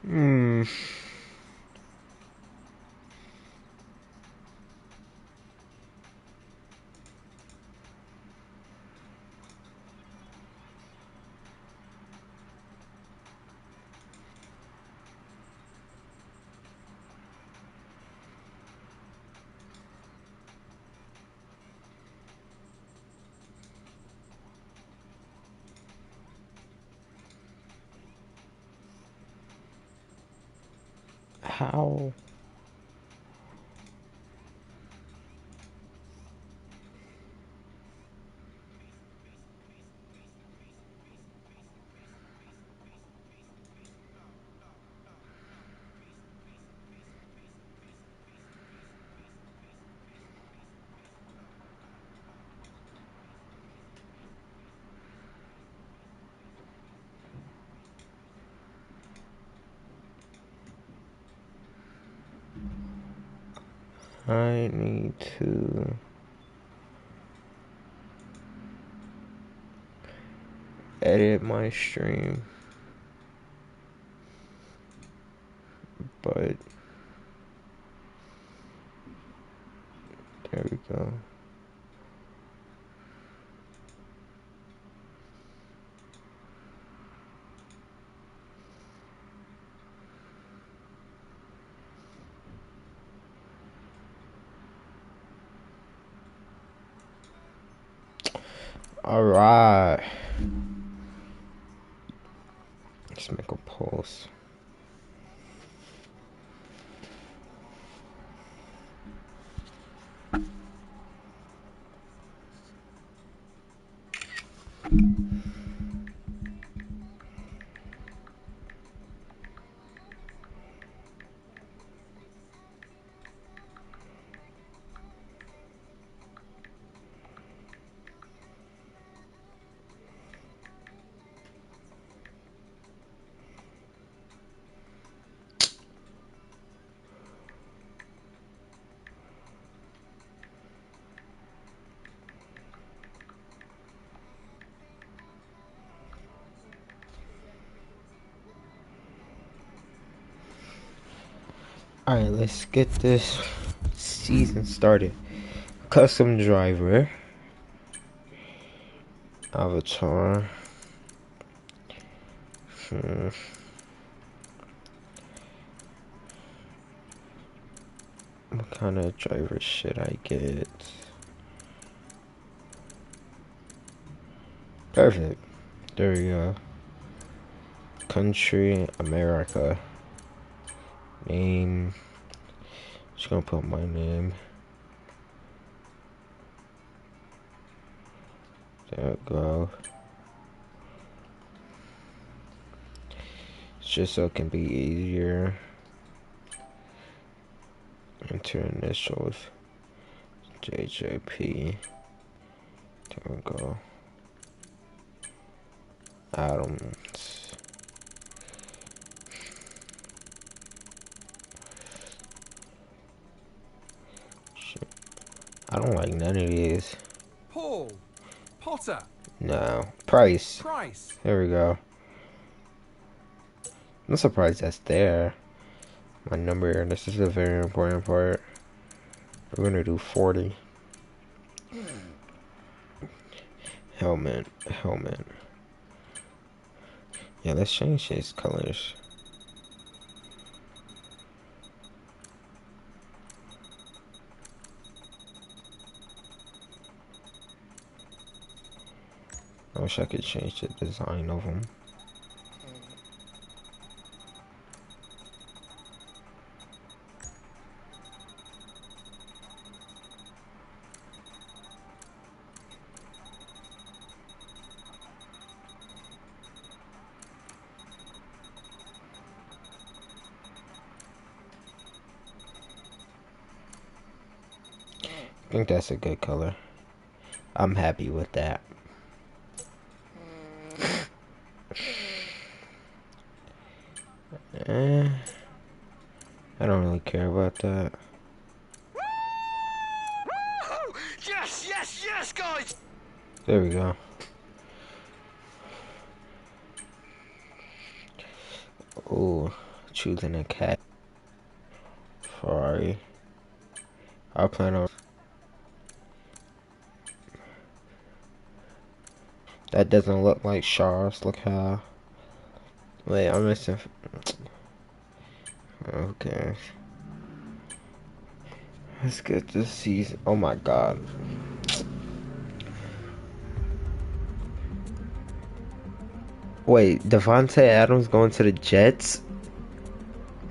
Hmm. How? I need to edit my stream, but there we go. All right. Let's make a pulse. Alright, let's get this season started. Custom driver. Avatar. What kind of driver should I get? Perfect. There we go. Country, America. Name. Just gonna put my name. There we go. Just so it can be easier. Enter initials. JJP. There we go. Adams. Shit. I don't like none of these. Paul. Potter. No. Price. Price. There we go. I'm surprised that's there. My number. This is a very important part. We're gonna do 40. Helmet. Yeah, let's change his colors. I wish I could change the design of them. I think that's a good color. I'm happy with that. I don't really care about that. Yes, guys! There we go. Oh, choosing a cat. Ferrari. I plan on. That doesn't look like Charles. Look how. Wait, I'm missing. Okay. Let's get this season. Oh my god. Wait, Devontae Adams going to the Jets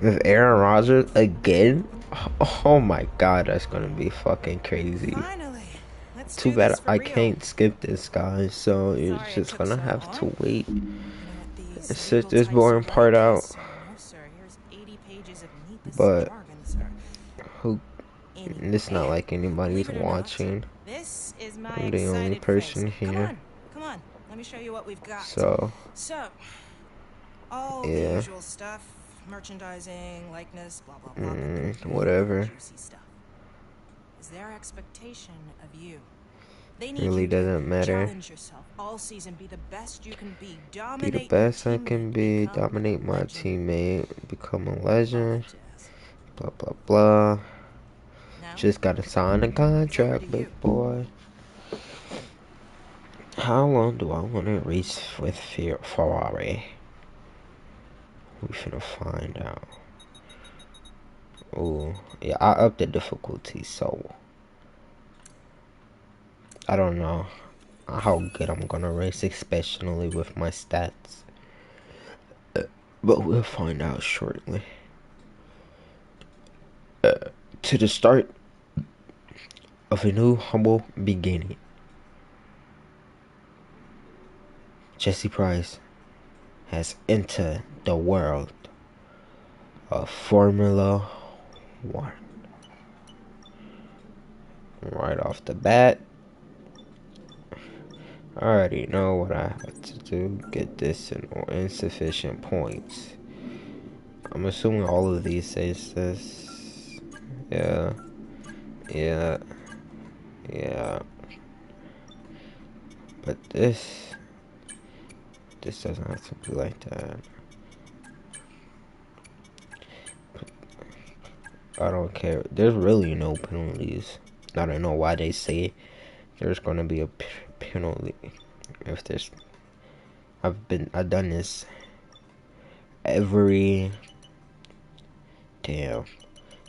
with Aaron Rodgers again? Oh my god, that's gonna be fucking crazy. Finally. Let's Too do bad this for I real. can't skip this, guys. So you're Sorry it just took gonna so have to long. wait You know what these and sit legal this types boring are part like out. is, no, sir, here's 80 pages of needless But jargon, sir. who? It's not Anyway, like anybody's believe it or not, watching. this is my I'm the only excited face. person Come here. on, come on. Let me show you what we've got. So So, all the yeah, usual stuff, merchandising, likeness, blah, blah, blah. But the really whatever. juicy stuff is their expectation of you. They need Really you to doesn't matter. challenge yourself all season, be the best you can be, Be dominate the your best I teammate, can be. become Dominate a my legend, teammate. Become a all legend. that jazz. Blah blah blah. Now, Just gotta sign a it's over contract, to you. big boy. How long do I want to race with Ferrari? We finna find out. Oh, yeah, I upped the difficulty, so I don't know how good I'm gonna race, especially with my stats. But we'll find out shortly. To the start of a new humble beginning. Jesse Price has entered the world of Formula 1. Right off the bat, I already know what I have to do. Get this in insufficient points. I'm assuming all of these says this. Yeah. Yeah. Yeah. But this doesn't have to be like that. I don't care. There's really no penalties. I don't know why they say there's gonna be a penalty if there's. I've done this every. Damn.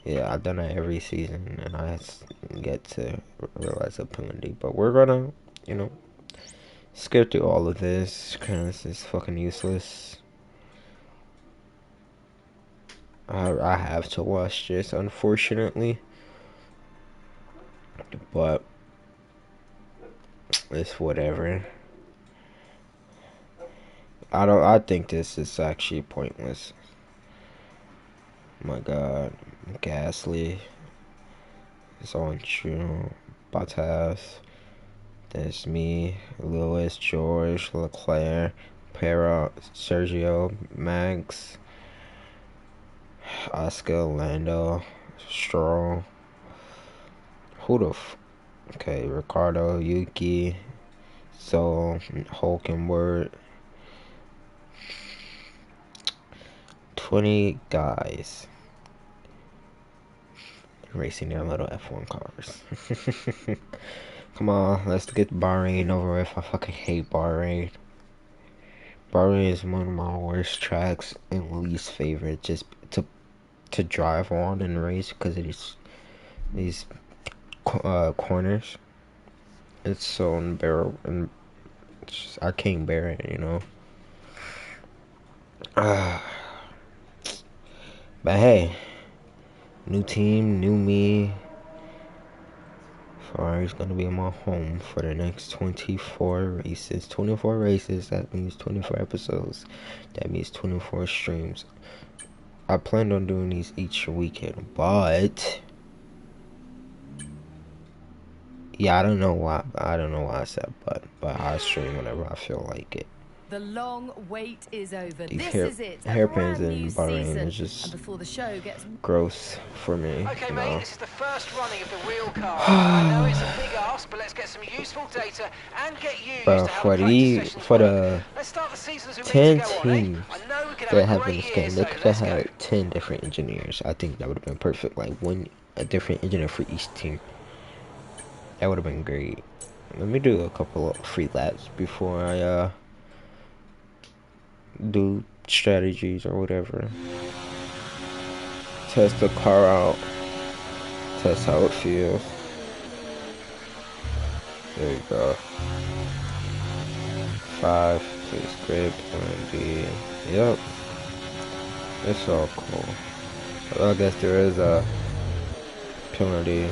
Yeah, I've done that every season, and I get to realize a penalty. But we're gonna, skip through all of this because it's fucking useless. I have to watch this, unfortunately, but it's whatever. I think this is actually pointless. My God, Gasly is on true. Bottas. There's me, Lewis, George, Leclerc, Para, Sergio, Max, Oscar, Lando, Stroll. Who the okay, Ricardo, Yuki, So, Hulkenberg. 20 guys racing their little F1 cars. Come on, let's get Bahrain over with. I fucking hate Bahrain. Bahrain is one of my worst tracks and least favorite just to drive on and race because it is these corners. It's so unbearable and I can't bear it. But hey, new team, new me. Ferrari's gonna be in my home for the next 24 races. 24 races, that means 24 episodes. That means 24 streams. I planned on doing these each weekend, but yeah, I don't know why I said but I stream whenever I feel like it. The long wait is over. These This is it. A hairpins brand new in Bahrain season. is just And before the show gets gross for me. Okay, You mate, know. this is the first running of the real car. I know it's a big ask, but let's get some useful data and get you used But to how the practice sessions for work. the Let's start the season as we mean 10 to go on, eh? teams I know we can that have a have in great this year, game, they so could have let's go. had 10 different engineers. I think that would have been perfect. Like a different engineer for each team. That would have been great. Let me do a couple of free laps before I do strategies or whatever. Test the car out. Test how it feels. There you go. 5, please grip, and yep. It's all cool. Well, I guess there is a penalty.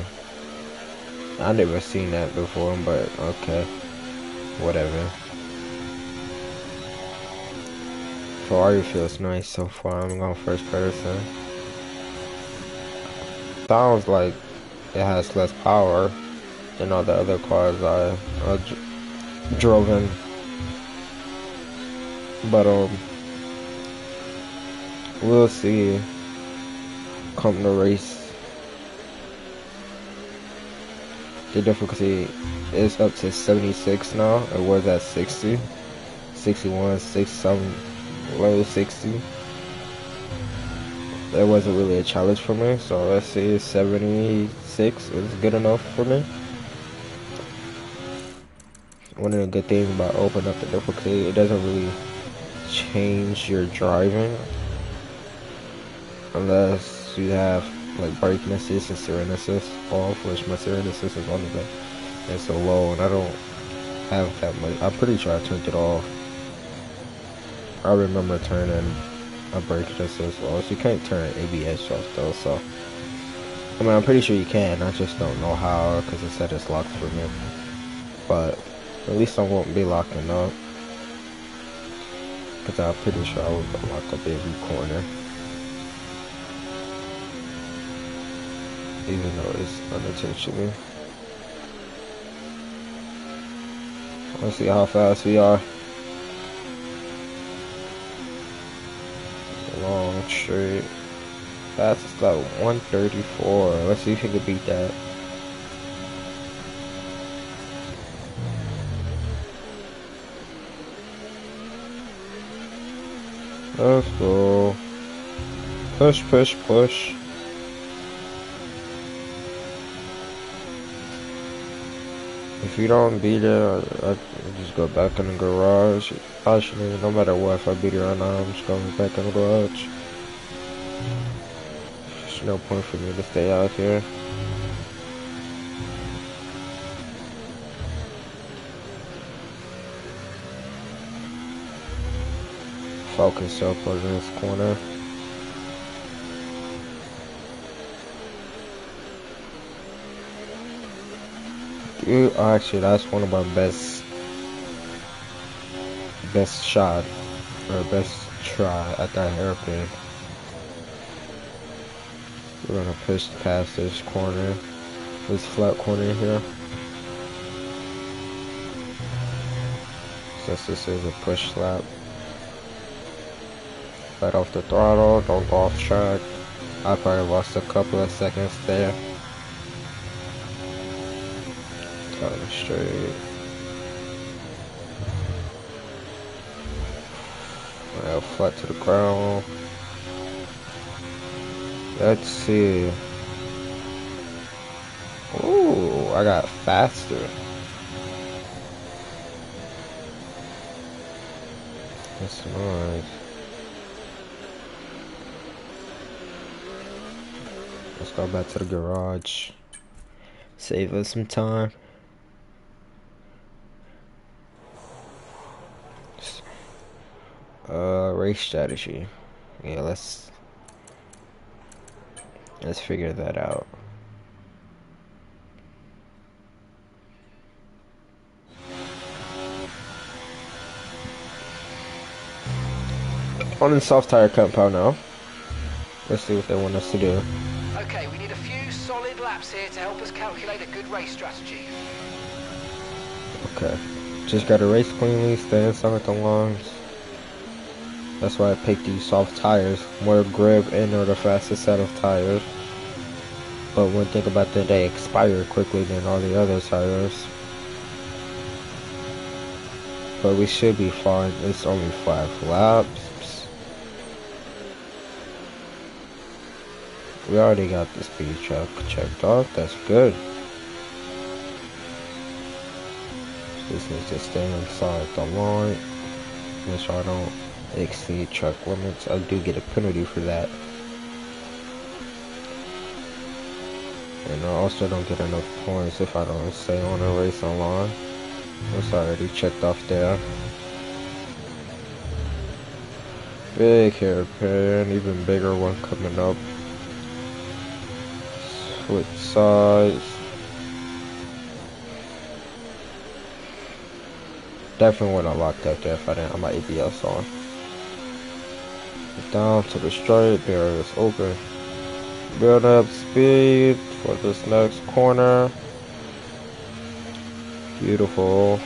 I never seen that before, but okay. Whatever. Ferrari feels nice so far. I'm going first person. Sounds like it has less power than all the other cars I drove in. But we'll see come the race. The difficulty is up to 76 now. It was at 60, 61, 67, low 60. That wasn't really a challenge for me, so let's see, 76 is good enough for me. One of the good things about opening up the difficulty, it doesn't really change your driving unless you have like braking assist and steering assist off, which my steering assist is on the it's so low, and I don't have that much. I'm pretty sure I turned it off. I remember turning a brake assist off. You can't turn ABS off though, so I mean I'm pretty sure you can. I just don't know how because it said it's locked for me. But at least I won't be locking up because I'm pretty sure I would lock up every corner, even though it's unintentionally. Let's see how fast we are. Long straight. Fastest like 134. Let's see if we can beat that. Let's go. Push, push, push. If you don't beat it, I just go back in the garage. Actually, no matter what, if I beat it or not, I'm just going back in the garage. There's no point for me to stay out here. Focus up on this corner. Dude, actually, that's one of my best shot or best try at that hairpin. We're gonna push past this corner, this flat corner here. Since this is a push lap. Let off the throttle, don't go off track. I probably lost a couple of seconds there. Turn straight. Well, flat to the ground. Let's see. Ooh, I got faster. That's nice. Let's go back to the garage. Save us some time. Race strategy. Yeah, let's figure that out. On the soft tire compound now. Let's see what they want us to do. Okay, we need a few solid laps here to help us calculate a good race strategy. Okay. Just gotta race cleanly, stay inside the lines. That's why I picked these soft tires. More grip and they're the fastest set of tires. But one thing about that, they expire quickly than all the other tires. But we should be fine. It's only 5 laps. We already got the speed check checked off. That's good. Just needs to stay inside the line. Make sure I don't exceed track limits. I do get a penalty for that. And I also don't get enough points if I don't stay on a race line. It's already checked off there. Big hairpin, even bigger one coming up. Switch sides. Definitely would have locked up there if I didn't have my ABS on. Down to the straight, there is open. Build up speed for this next corner. Beautiful.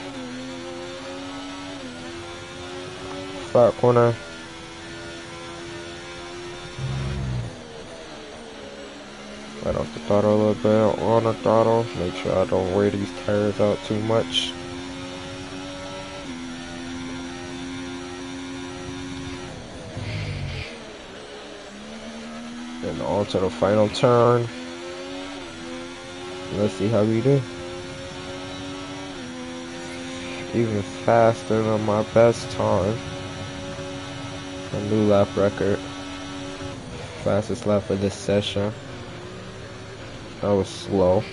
Flat corner. Right off the throttle a little bit, on the throttle. Make sure I don't wear these tires out too much. And on to the final turn. Let's see how we do. Even faster than my best time. A new lap record. Fastest lap of this session. That was slow.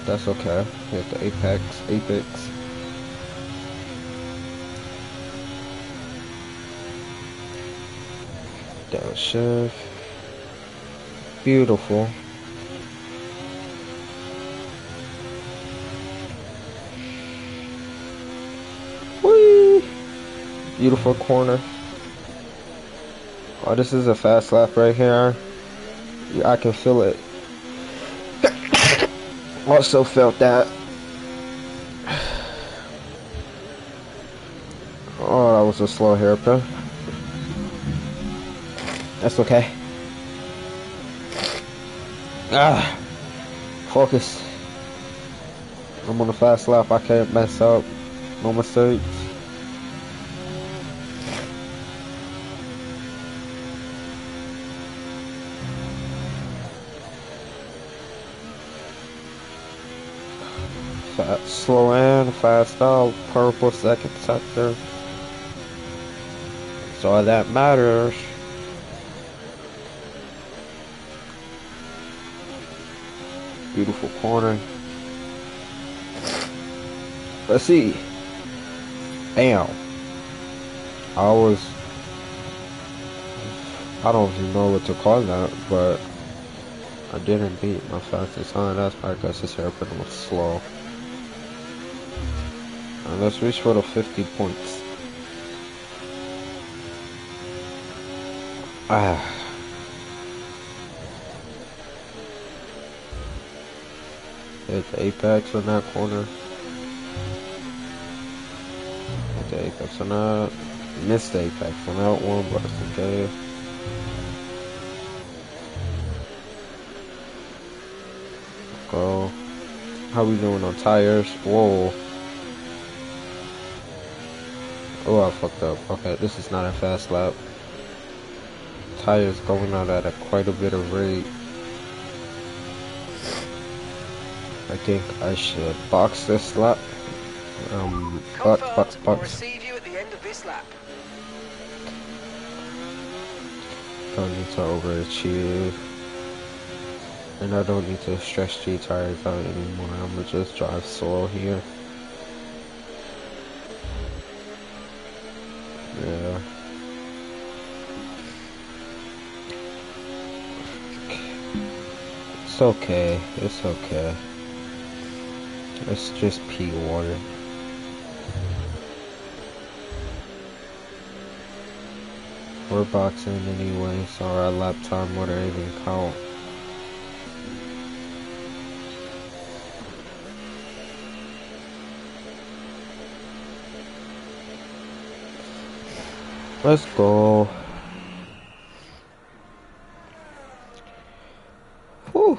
That's okay. Hit the apex. Downshift. Beautiful. Whee! Beautiful corner. Oh, this is a fast lap right here. I can feel it. Also felt that. Oh, that was a slow hairpin. That's okay. Focus. I'm on a fast lap. I can't mess up. No mistakes. Slow in, fast out, purple second sector. That's all that matters. Beautiful corner. Let's see. Bam. I don't even know what to call that, but I didn't beat my fastest time. That's probably because this hairpin was slow. And let's reach for the 50 points. Hit the apex on that corner. Hit the apex on that. Missed the apex on that one, but it's okay. Go. How we doing on tires? Whoa. Oh, I fucked up. Okay, this is not a fast lap. Tires going out at quite a bit of rate. I think I should box this lap. Box. We'll receive you at the end of this lap. Don't need to overachieve. And I don't need to stretch the tires out anymore. I'm gonna just drive slow here. Yeah. It's okay. It's okay. It's just P1. We're boxing anyway, so our lap time wouldn't even count. Let's go. Whew.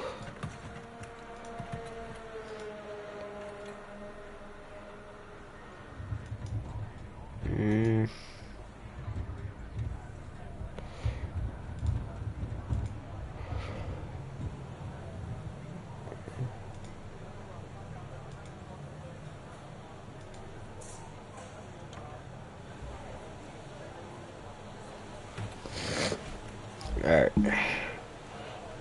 Alright.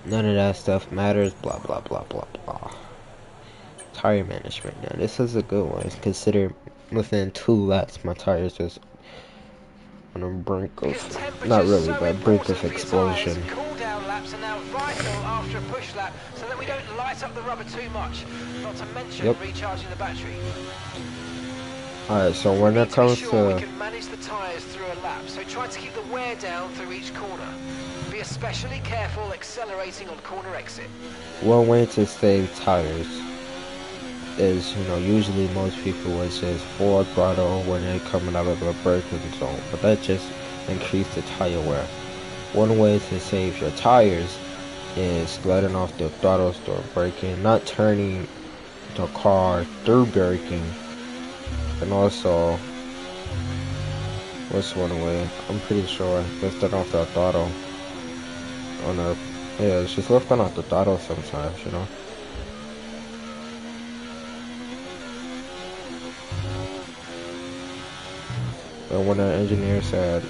None of that stuff matters. Blah, blah, blah, blah, blah. Tire management. Now, this is a good one. Consider within 2 laps, my tires just on a brink of, not really, but brink of explosion. Cool down laps are now vital after a push lap, so that we don't light up the rubber too much. Not to mention recharging the battery. Alright, so when it comes to, we can manage the tires through a lap, so try to keep the wear down through each corner. Be especially careful accelerating on corner exit. one way to save tires is, you know, usually most people would just full throttle when they're coming out of the braking zone, but that just increases the tire wear. One way to save your tires is letting off the throttle during braking, not turning the car through braking, and also, what's one way? I'm pretty sure lifting off the throttle on a, yeah, it's just lifting off the throttle sometimes, you know. But when the engineer said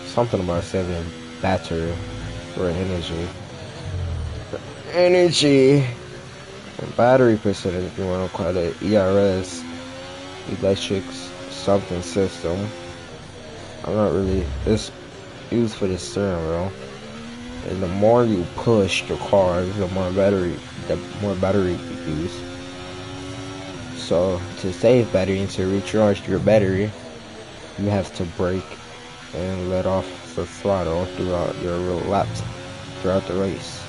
something about saving battery or energy, battery percentage, you want to call it ERS, electric something system. I'm not really, it's used for the steering wheel, and the more you push the car, the more battery you use. So to save battery and to recharge your battery, you have to brake and let off the throttle throughout your laps, throughout the race.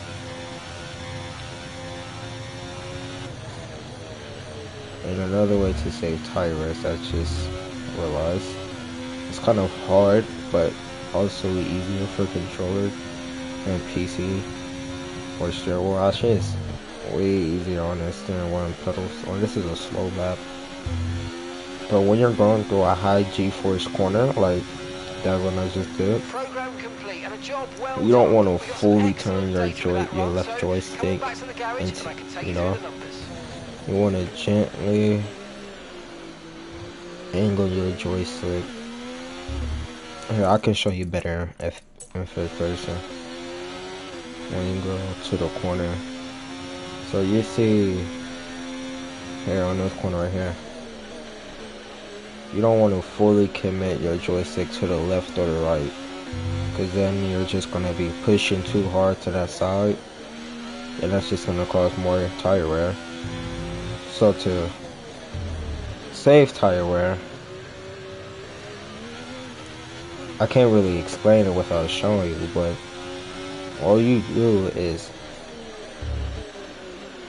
And another way to save tire wears, I just realized, it's kind of hard, but also easier for controller and PC or steering wheel. Actually, it's way easier on the steering wheel and pedals. Oh, this is a slow lap. But when you're going through a high G-force corner, like that one I just did, you don't want to fully turn your left joystick into, you know, you want to gently angle your joystick. Here, I can show you better if in first person. When you go to the corner, so you see here on this corner right here, you don't want to fully commit your joystick to the left or the right, because then you're just going to be pushing too hard to that side, and that's just going to cause more tire wear. So to save tire wear, I can't really explain it without showing you, but all you do is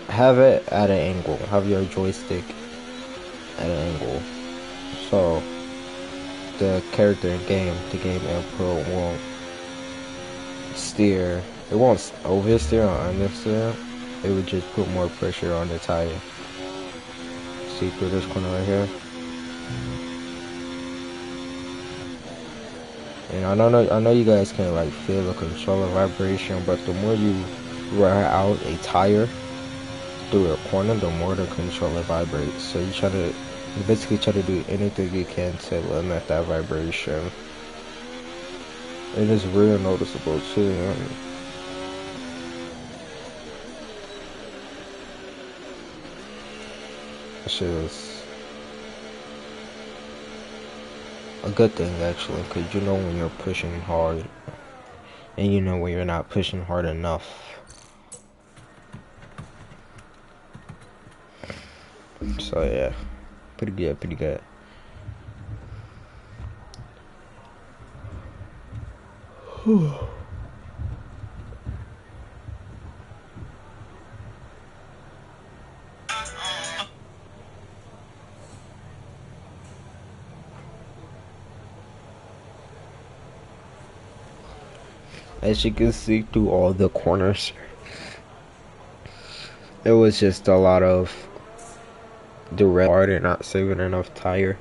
have it at an angle, have your joystick at an angle, so the character in game, the game input won't steer, it won't oversteer or understeer, it would just put more pressure on the tire. See through this corner right here? And I know you guys can like feel the controller vibration, but the more you wear out a tire through a corner, the more the controller vibrates. So you basically try to do anything you can to limit that vibration. It is real noticeable too. Shit is a good thing actually, because you know when you're pushing hard, and you know when you're not pushing hard enough. So yeah, pretty good, pretty good. Whew. As you can see through all the corners, it was just a lot of the red part and not saving enough tire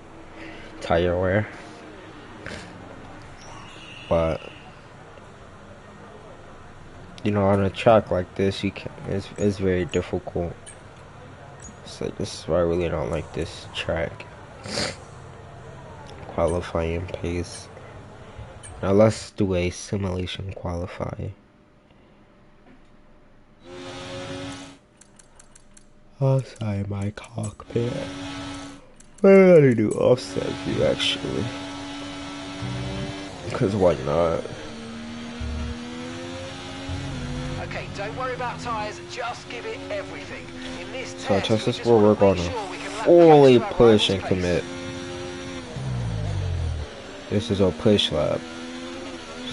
wear. But you know, on a track like this, you can it's very difficult. So this is why I really don't like this track. Qualifying pace. Now let's do a simulation qualifying. Outside my cockpit. I'm gonna do offset view actually. Because why not? Okay, don't worry about tyres, just give it everything. In this So test, this we is where we're just want gonna to make sure we can lap fully pace to our push and rival's pace. commit. This is a push lap.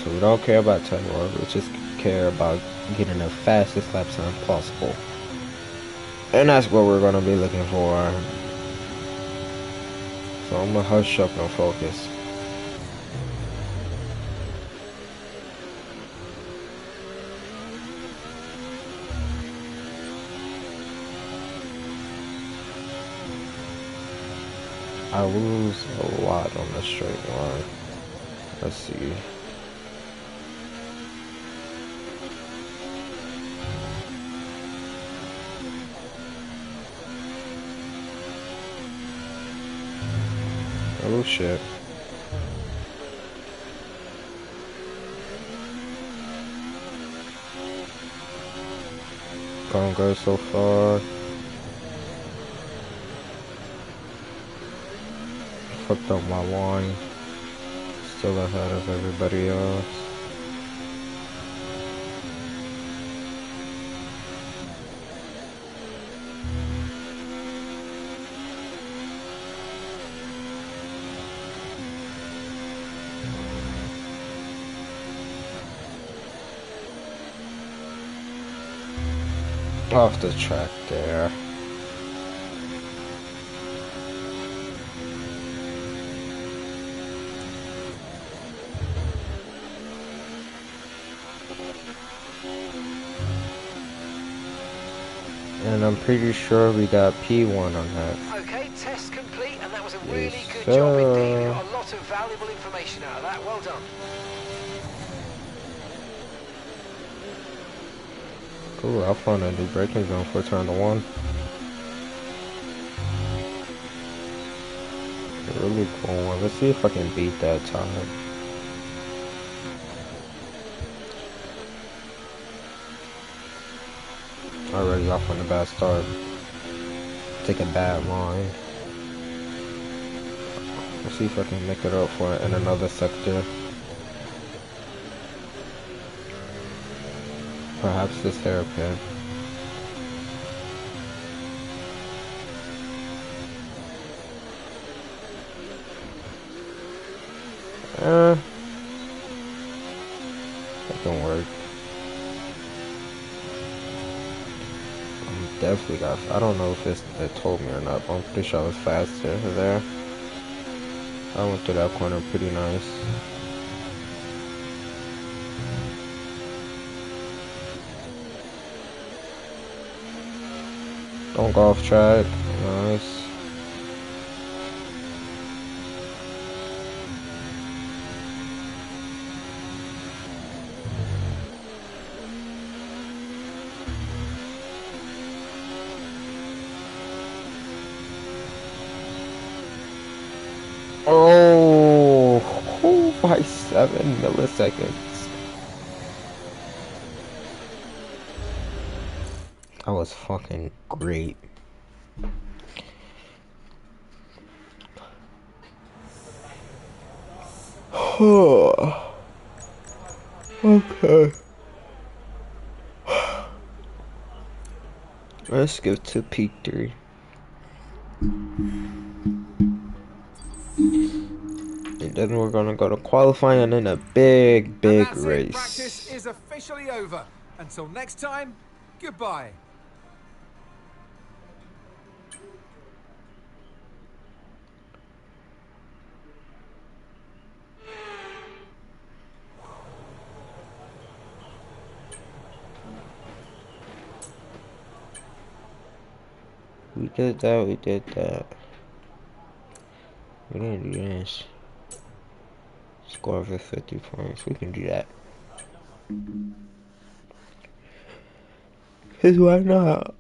So we don't care about time or we just care about getting the fastest lap time possible. And that's what we're gonna be looking for. So I'm gonna hush up and focus. I lose a lot on the straight line. Let's see. Oh shit. Gonna go so far. Fucked up my line. Still ahead of everybody else. Off the track there. And I'm pretty sure we got P1 on that. Okay, test complete, and that was a really Yes, good job indeed. We sir. got a lot of valuable information out of that. Well done. Cool, I found a new braking zone for turn 1. Really cool one. Let's see if I can beat that time. Already off on a bad start. Take a bad line. Let's see if I can make it up for it in another sector. Perhaps this hairpin. That can work. Definitely got. I don't know if it told me or not, but I'm pretty sure I was faster there. I went through that corner pretty nice. Don't go off track. Nice. Oh, by 7 milliseconds. That was fucking great. Okay. Let's go to P3. And then we're gonna go to qualifying and then a big And that's it. race. Practice is officially over. Until next time, goodbye. We did that, we did that. We didn't do this. Score for 50 points. We can do that. Cause why not?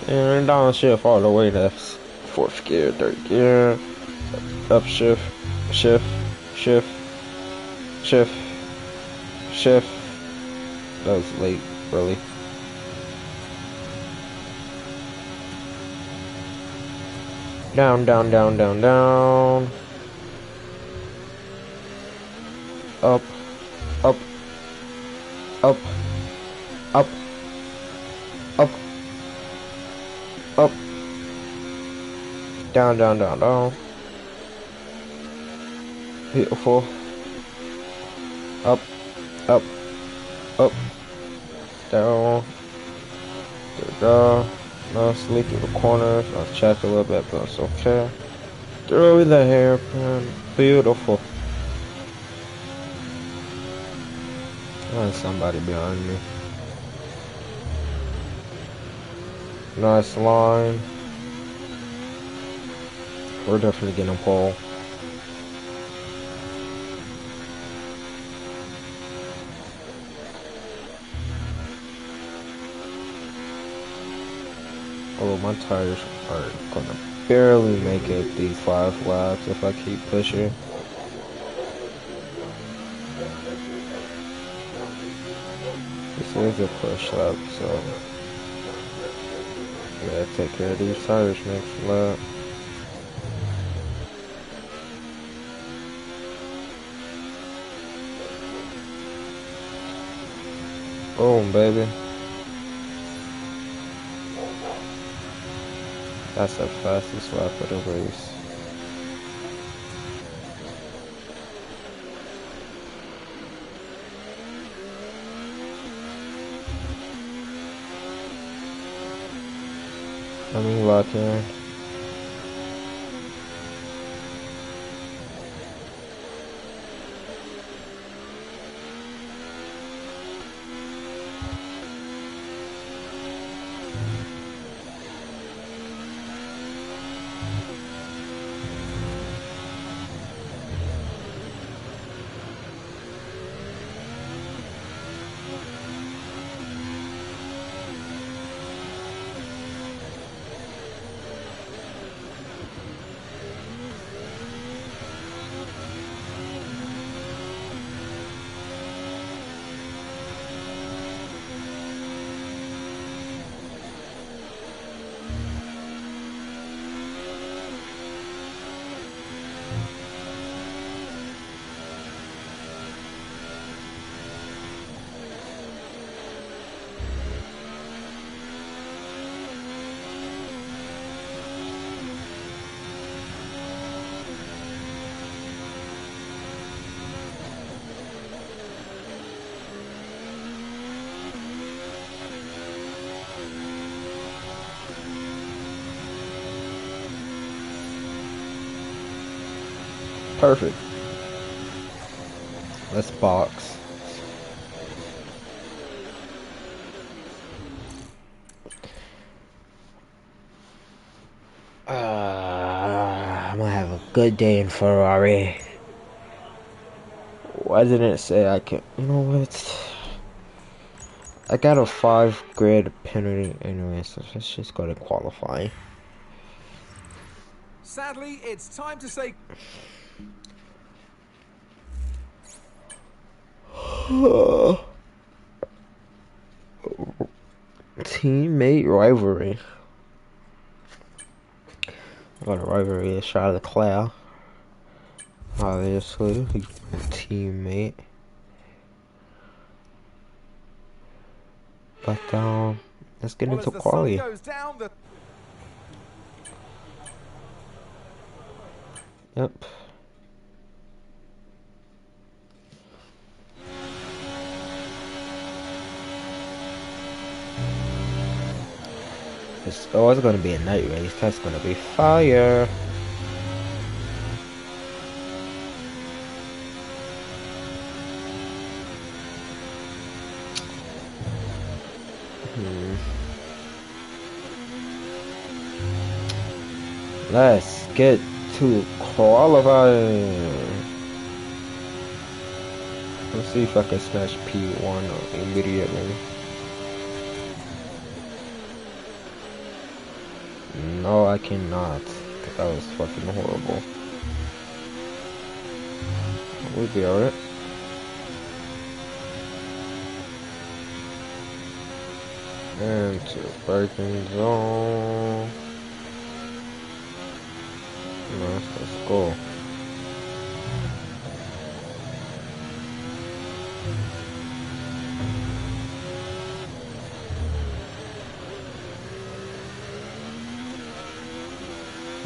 And downshift all the way to 4th gear, 3rd gear. Upshift, shift, shift, shift, shift. That was late, really. Down, down, down, down, down. Up, up, up, up, up, up. Down, down, down, down. Beautiful. Up, up, up, down. There we go. Nice leak through the corners. I'll check a little bit, but it's okay. Through the hairpin. Beautiful. There's somebody behind me. Nice line. We're definitely getting pole. Oh, my tires are gonna barely make it these 5 laps if I keep pushing. This is a push lap, so I gotta take care of these tires next lap. Boom, baby. That's the fastest lap of the race. Let me lock in. Perfect. Let's box. I'm gonna have a good day in Ferrari. Why didn't it say I can? You know what? I got a 5 grid penalty anyway, so let's just go to qualifying. Sadly, it's time to say Teammate rivalry. I got a rivalry with Charles Leclerc. Obviously, he's my teammate. But let's get into quality. Yep. It's always gonna be a night race. That's gonna be fire. Let's get to qualifying. Let's see if I can smash P1 immediately. No, I cannot. That was fucking horrible. We'll be alright. And to braking zone. Nice, let's go.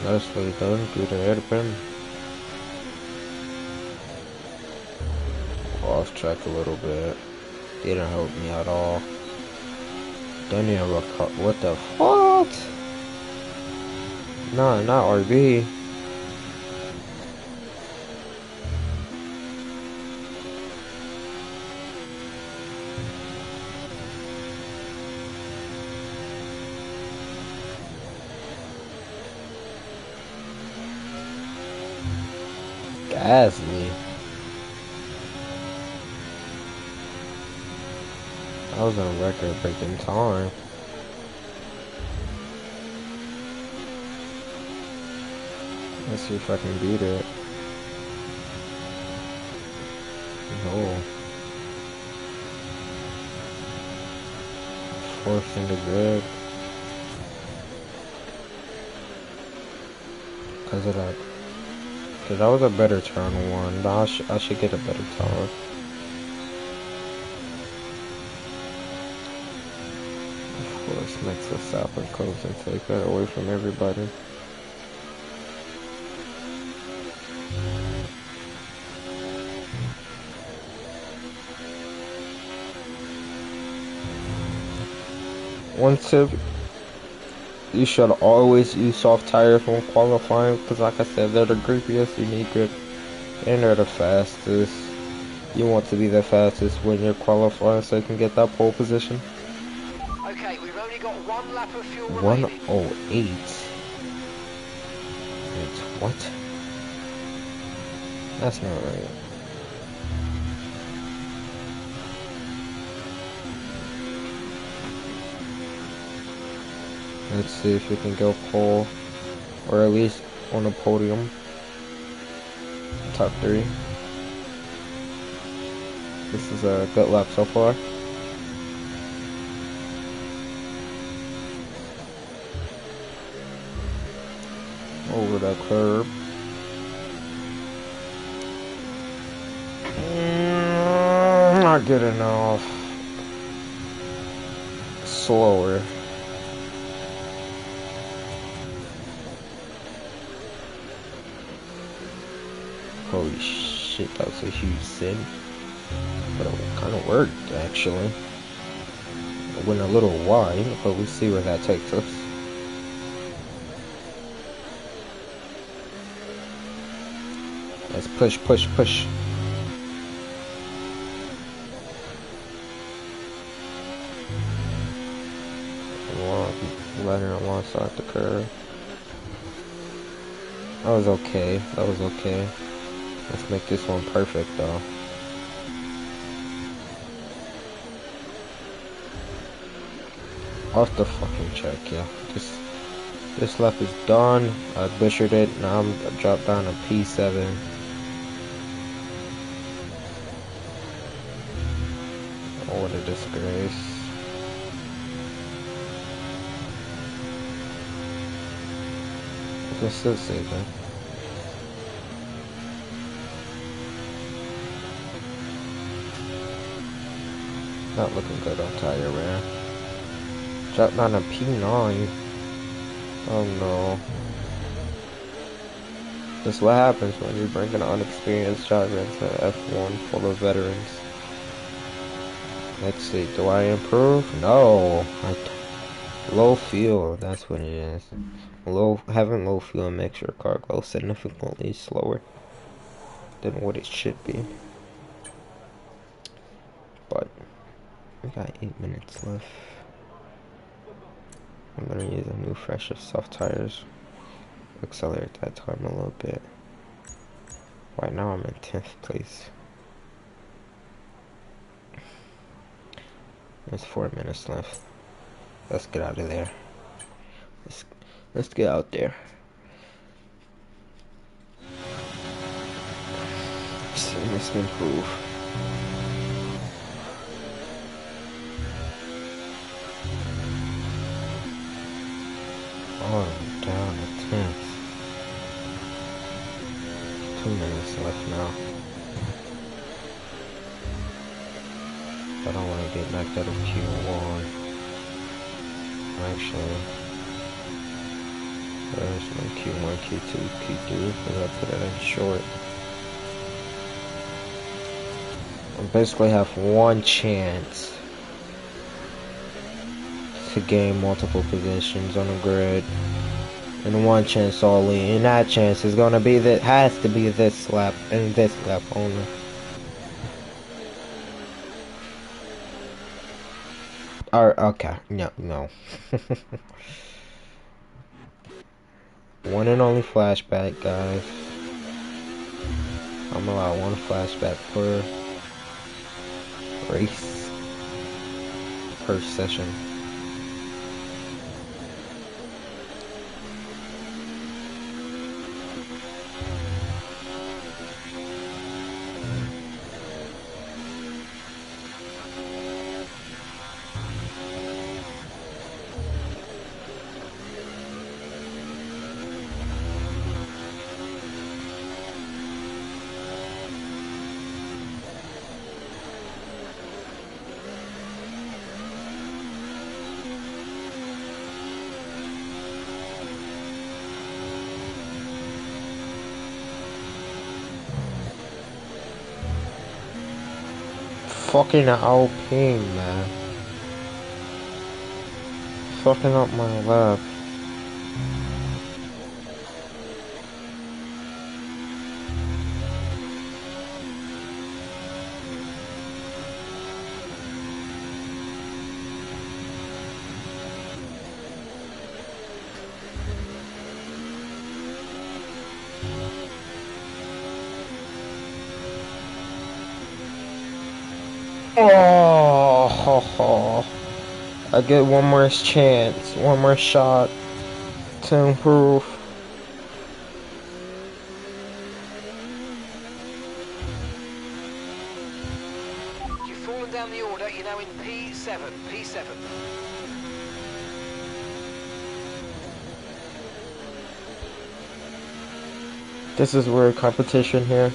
Nicely done, good hairpin. Off track a little bit. Didn't help me at all. Don't need a record. What the fuck? No, not RB. Gasly. I was on record breaking time. Let's see if I can beat it. No. Fourth in the grid. Cause of that. Cause that was a better turn one. I should get a better time. Of course, makes us stop and coast and take that away from everybody. One tip, you should always use soft tires when qualifying, because like I said, they're the grippiest, you need grip, and they're the fastest. You want to be the fastest when you're qualifying so you can get that pole position. Okay, we've only got one lap of fuel remaining. 108. Wait, what? That's not right. Let's see if we can go pole, or at least on the podium. Top 3. This is a good lap so far. Over that curb. Not good enough. Slower. Holy shit, that was a huge sin. But it kind of worked, actually. It went a little wide, but we'll see where that takes us. Let's push, push, push. Letting alongside the curve. That was okay. That was okay. Let's make this one perfect, though. Off the fucking check, yeah. This lap is done. I butchered it. Now I'm dropped down to P7. Oh, what a disgrace. I can still save it. Not looking good on tire wear. Dropped down to P9. Oh no. This is what happens when you bring an unexperienced driver into F1 full of veterans. Let's see, do I improve? No. Low fuel, that's what it is. Having low fuel makes your car go significantly slower than what it should be. But we got 8 minutes left. I'm gonna use a new fresh of soft tires. Accelerate that time a little bit. Right now I'm in 10th place. There's 4 minutes left. Let's get out of there. Let's get out there. Let's improve. Oh, I'm down to 10th. 2 minutes left now. I don't want to get back out of Q1. Actually, there's my Q1, Q2, Q3, because I put it in short. I basically have one chance to gain multiple positions on the grid, and one chance only, and that chance is gonna be that has to be this lap and this lap only. Or okay, no. One and only flashback, guys. I'm allowed one flashback per race, per session. Fucking Alpine, man. Fucking up my lap. Oh, I get one more chance, one more shot to improve. You've fallen down the order. You're now in P7. P7. This is where competition here.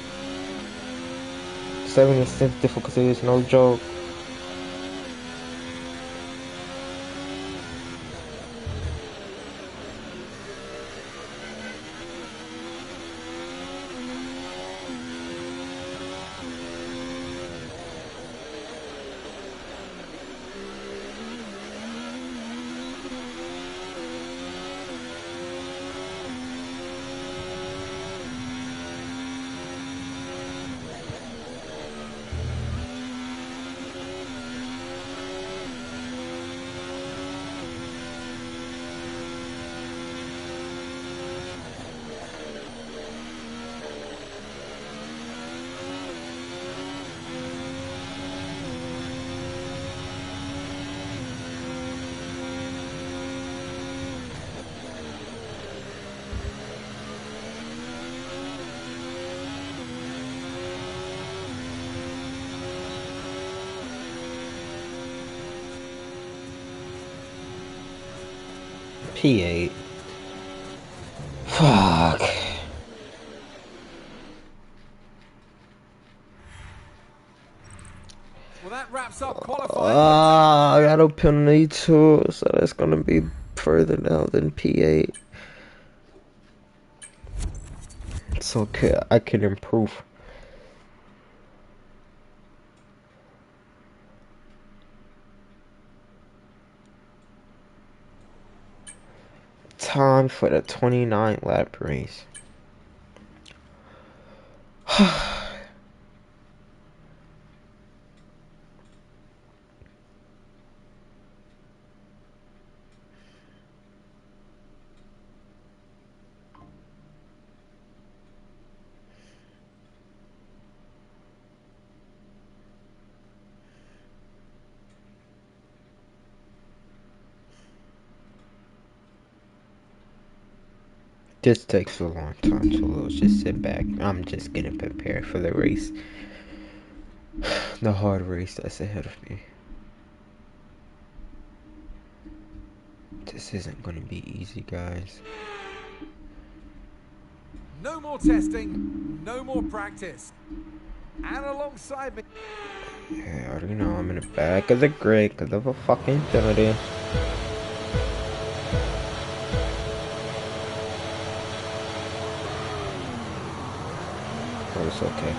76 difficulty is no joke. P8. Fuck. Well, that wraps up qualifying. I got a penalty too, so that's gonna be further now than P8. It's okay, I can improve. time for the 29 lap race. This takes a long time, so let's just sit back. I'm just getting prepared for the race. The hard race that's ahead of me. This isn't going to be easy, guys. No more testing, no more practice. And alongside me... Yeah, I already know I'm in the back of the grid because of a fucking Infinity. But it's okay.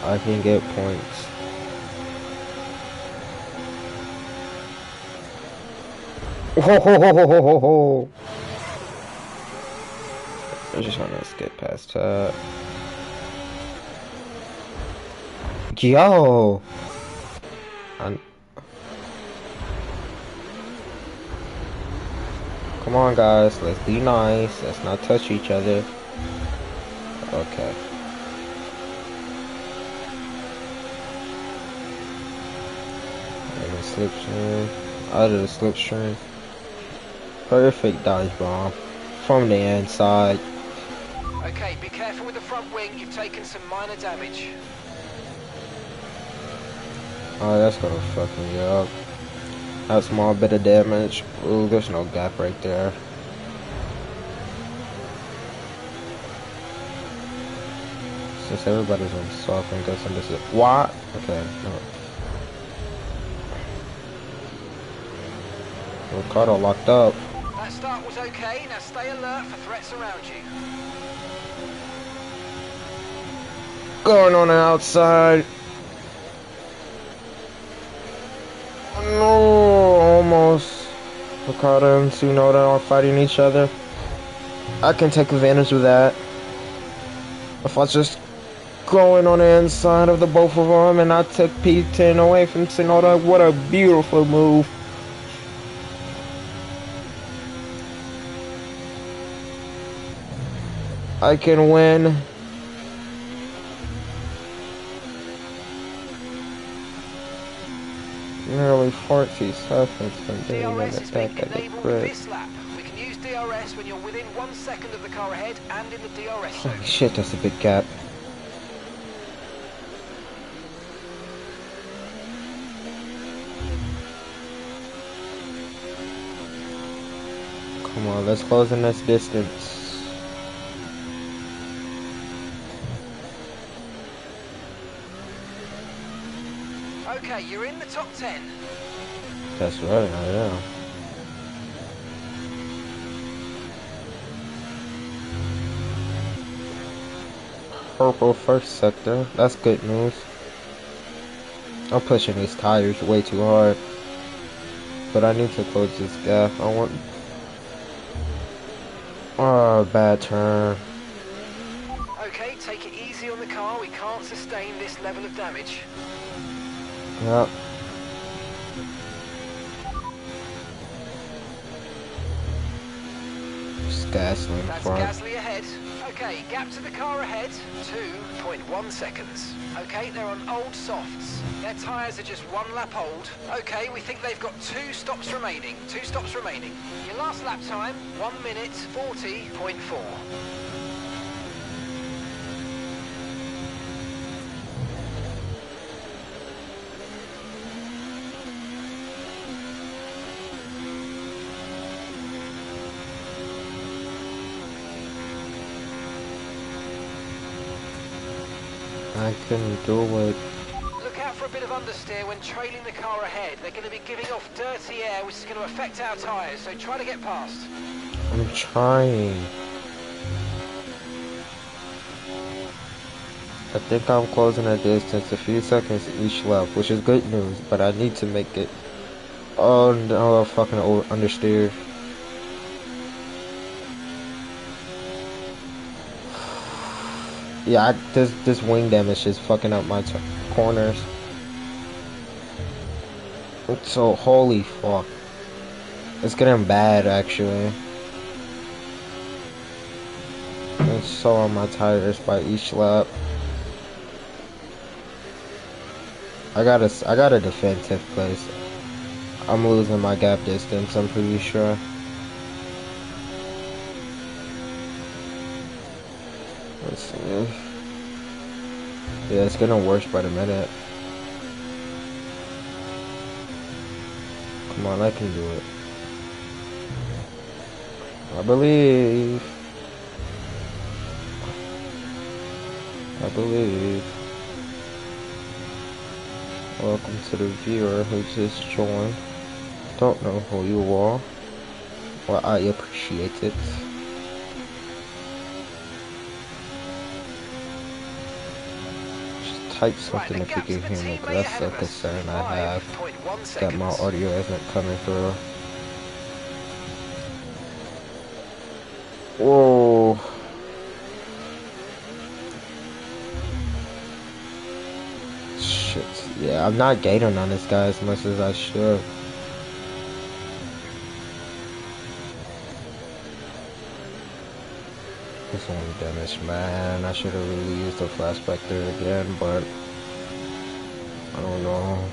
I can get points. Whoa! I just want to skip past that. Yo! Come on, guys. Let's be nice. Let's not touch each other. Okay. And the slipstream. Out of the slipstream. Perfect dodge bomb. From the inside. Okay, be careful with the front wing. You've taken some minor damage. Oh, that's gonna fuck me up. That small bit of damage. Ooh, there's no gap right there. Since everybody's on soft, I'm guessing this is what? Okay, no. Ricardo locked up. That start was okay. Now stay alert for threats around you. Going on the outside. No, almost. Ricardo and Tsunoda are fighting each other. I can take advantage of that. If I just going on the inside of the both of them and I took P10 away from Tsunoda, what a beautiful move. I can win. Nearly 40 seconds from being in DRS the has been back of the enabled grid. this lap. We can use DRS when you're within 1 second of the car ahead and in the DRS zone. Holy shit, that's a big gap. Come on, let's close in this distance. Okay, you're in the top 10. That's right, I am. Purple first sector, that's good news. I'm pushing these tires way too hard. But I need to close this gap. I want... Oh, bad turn. Okay, take it easy on the car. We can't sustain this level of damage. Yep. Just Gasly in That's front. Gasly ahead. Okay, gap to the car ahead, 2.1 seconds. Okay, they're on old softs. Their tyres are just 1 lap old. Okay, we think they've got 2 stops remaining. 2 stops remaining. Your last lap time, 1 minute 40.4. I couldn't do it. Look out for a bit of understeer when trailing the car ahead. They're going to be giving off dirty air, which is going to affect our tyres, so try to get past. I'm trying. I think I'm closing the distance a few seconds each lap, which is good news, but I need to make it. Oh no, fucking understeer. Yeah, this wing damage is fucking up my corners. So holy fuck, it's getting bad actually. It's so on my tires by each lap. I gotta defend 10th place. I'm losing my gap distance, I'm pretty sure. Let's see. Yeah, it's getting worse by the minute. Come on, I can do it. I believe. I believe. Welcome to the viewer who just joined. Don't know who you are. Well, I appreciate it. Just type something if you can hear me, because that's a concern I have. That my audio isn't coming through. Whoa. Shit. Yeah, I'm not gaining on this guy as much as I should. This only damage, man. I should have really used the flashback there again, but I don't know.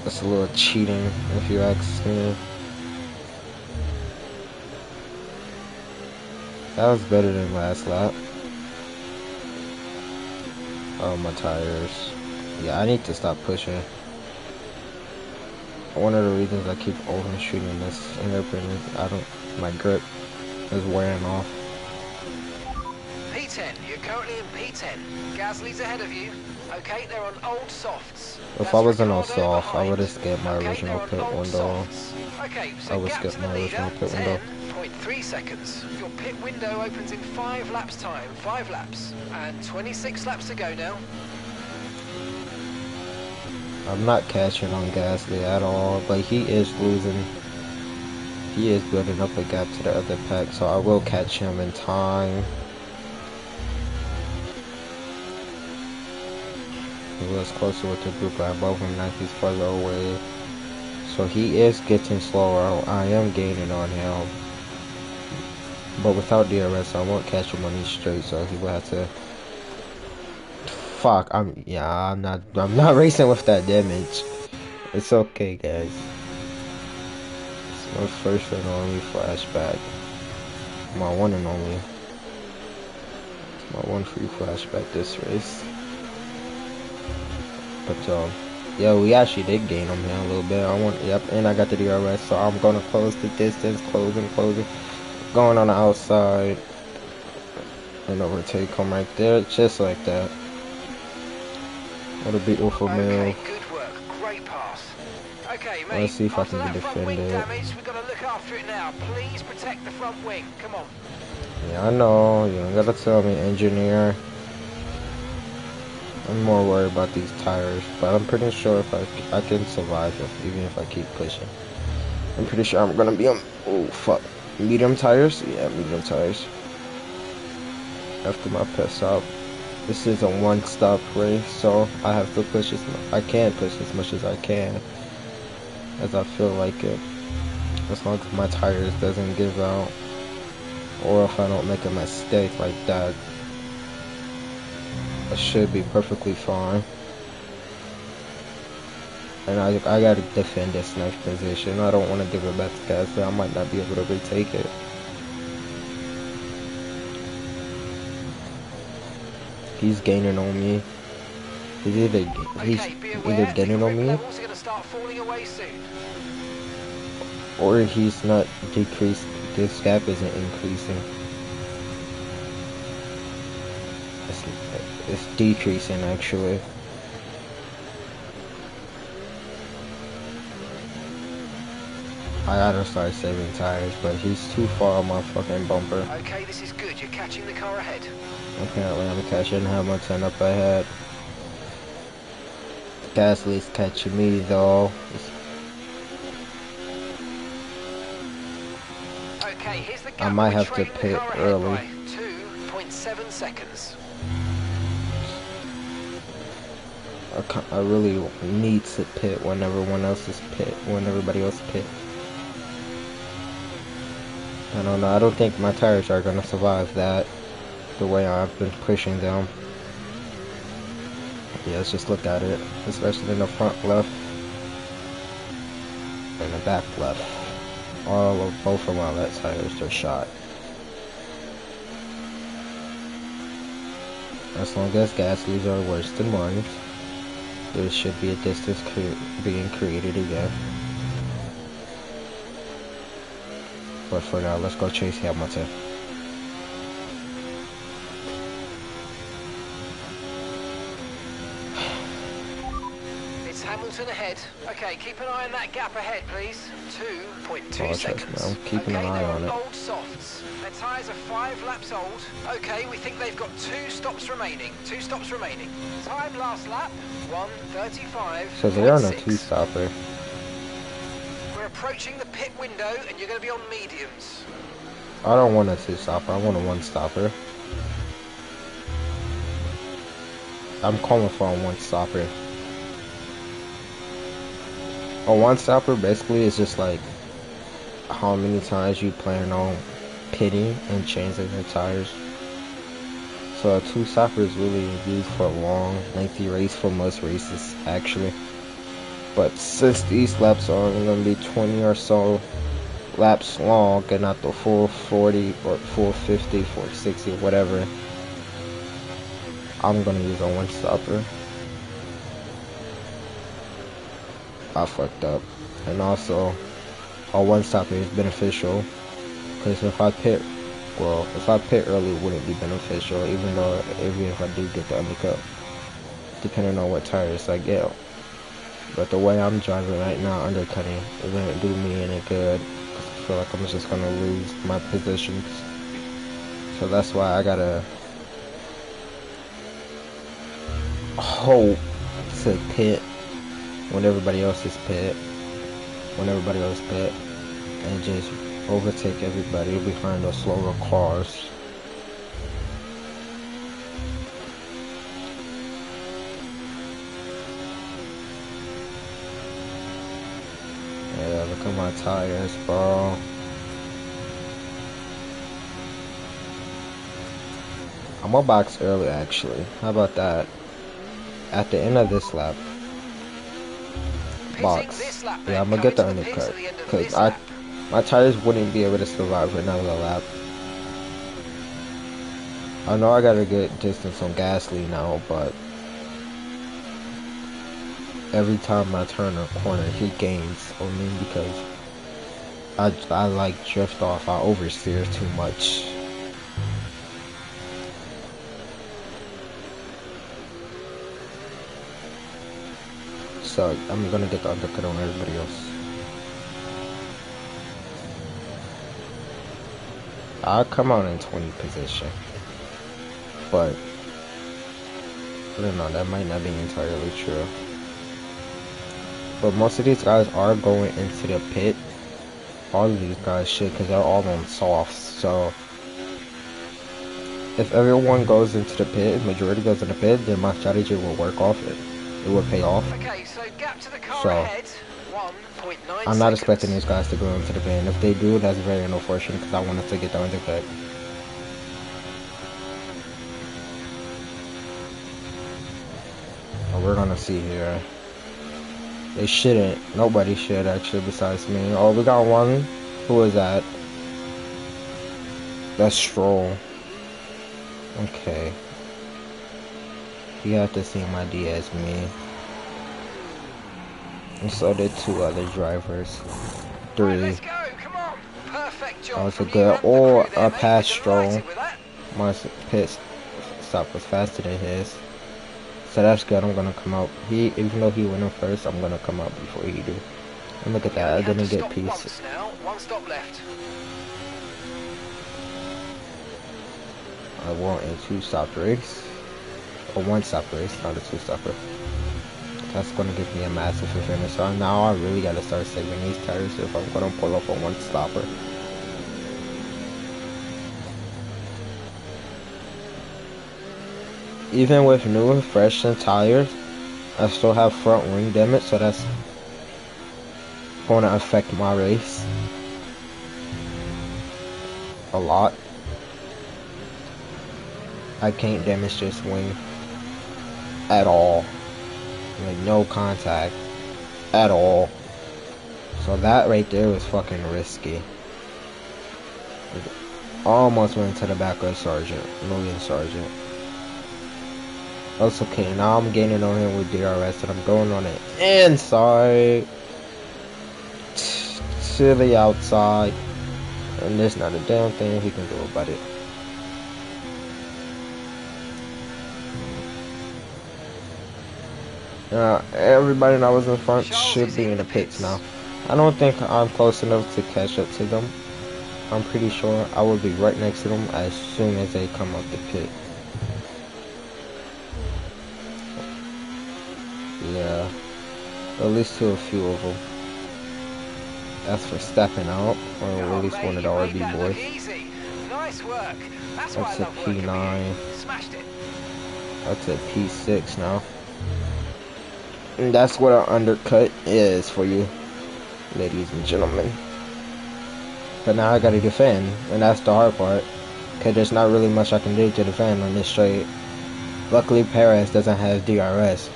That's a little cheating, if you ask me. That was better than last lap. Oh, my tires. Yeah, I need to stop pushing. One of the reasons I keep overshooting this fingerprint is my grip is wearing off. P10, you're currently in P10. Gasly's ahead of you. Okay, they're on old softs. If I wasn't on soft, I would have skipped my original pit window. Okay, so I would gap skip to the my original leader, pit window. 10.3 seconds. Your pit window opens in 5 laps time, 5 laps. And 26 laps to go now. I'm not catching on Gasly at all, but he is losing. He is building up a gap to the other pack, so I will catch him in time. He was closer with the group, but above him now he's further away. So he is getting slower. I am gaining on him. But without DRS, I won't catch him on these straight, so he will have to. Fuck, I'm not racing with that damage. It's okay, guys. It's my first and only flashback. My one and only. It's my one free flashback this race. But yeah, we actually did gain on him a little bit. Yep, and I got the DRS, so I'm gonna close the distance, closing, going on the outside, and overtake him right there, just like that. What a beautiful move. Okay, good work, great pass. Okay, mate. Let's see if I can after that front wing defend it. damage, we've got to look after it now. Please protect the front wing. Come on. Yeah, I know. You don't gotta tell me, engineer. I'm more worried about these tires, but I'm pretty sure if I can survive even if I keep pushing. I'm pretty sure I'm gonna be on. Oh fuck, medium tires. Yeah, medium tires. After my pit stop, this is a one-stop race, so I have to push I can't push as much as I can, as I feel like it. As long as my tires doesn't give out, or if I don't make a mistake like that. I should be perfectly fine. And I gotta defend this next position. I don't want to give it back to Gasly. I might not be able to retake it. He's gaining on me. He's either gaining on me, or he's not decreased. This gap isn't increasing. It's decreasing actually. I gotta start saving tires, but he's too far on my fucking bumper. Okay, this is good. You're catching the car ahead. Apparently I'm catching Hamilton up ahead. Gasly's catching me though. Okay, here's the gap. I might have to pit early. 7 seconds. I really need to pit when everybody else pit. I don't know. I don't think my tires are gonna survive that. The way I've been pushing them. Yeah, let's just look at it, especially in the front left and the back left. Both of my left tires are shot. As long as Gasly's are worse than mine, there should be a distance being created again. But for now, let's go chase Hamilton. It's Hamilton ahead. Okay, keep an eye on that gap ahead, please. 2.2 seconds. I'm keeping an eye on it. Old softs. Their tyres are 5 laps old. Okay, we think they've got 2 stops remaining. Time last lap, 1:35. So they're on a 2-stopper. We're approaching the pit window, and you're going to be on mediums. I don't want a 2-stopper. I want a 1-stopper. I'm calling for a 1-stopper. A 1-stopper basically is just like how many times you plan on pitting and changing your tires. So a 2-stopper is really used for a long, lengthy race for most races, actually. But since these laps are only going to be 20 or so laps long and not the full 40 or full 50, 40, 60, whatever, I'm going to use a 1-stopper. I fucked up. And also, a 1-stopper is beneficial because if I pit early, it wouldn't be beneficial, even if I do get the undercut, depending on what tires I get. But the way I'm driving right now, undercutting, it wouldn't do me any good. I feel like I'm just gonna lose my positions. So that's why I gotta hope to pit when everybody else pit, and just overtake everybody behind the slower cars. Yeah, look at my tires, bro. I'm gonna box early, actually. How about that? At the end of this lap, box. Yeah, I'm gonna get the undercut because my tires wouldn't be able to survive for another lap. I know I got a good distance on Gasly now, but every time I turn a corner, he gains on me because I like drift off. I oversteer too much. So I'm gonna get the undercut on everybody else. I'll come out in 20 position, but I don't know, that might not be entirely true. But most of these guys are going into the pit. All of these guys should, because they're all on softs. So if everyone goes into the pit, majority goes in the pit, then my strategy will work off it. It will pay off. Okay, so gap to the car So ahead, 1.9 I'm not expecting these guys to go into the pit. And if they do, that's very unfortunate because I wanted to get the undercut. But we're gonna see here. They shouldn't. Nobody should actually besides me. Oh, we got one. Who is that? That's Stroll. Okay. You have the same idea as me. And so did 2 other drivers. 3. Right, let's go. Come on. Perfect job. That was a from you good. and the Or crew there, a mate. pass You're Stroll. delighted with that. My pit stop was faster than his. So that's good. I'm gonna come out. Even though he went in first, I'm gonna come out before he do. And look at that. I didn't get pieces. Now, 1 stop left. I want a 2-stop race. A 1-stop race, not a 2-stopper. That's gonna give me a massive advantage. So now I really gotta start saving these tires if I'm gonna pull off a 1-stopper. even with new, fresh tires, I still have front wing damage, so that's going to affect my race a lot. I can't damage this wing at all, like no contact at all. So that right there was fucking risky. Almost went to the back of Sergeant, Million Sergeant. That's okay, now I'm gaining on him with DRS and I'm going on it inside to the outside. And there's not a damn thing he can do about it. Everybody that was in front should be in the pits now. I don't think I'm close enough to catch up to them. I'm pretty sure I will be right next to them as soon as they come up the pit. Yeah, at least to a few of them. That's for stepping out, or at least one of the RB boys. Nice work. That's a P9. Smashed it. That's a P6 now. And that's what an undercut is for you, ladies and gentlemen. But now I gotta defend, and that's the hard part, because there's not really much I can do to defend on this straight. Luckily, Perez doesn't have DRS,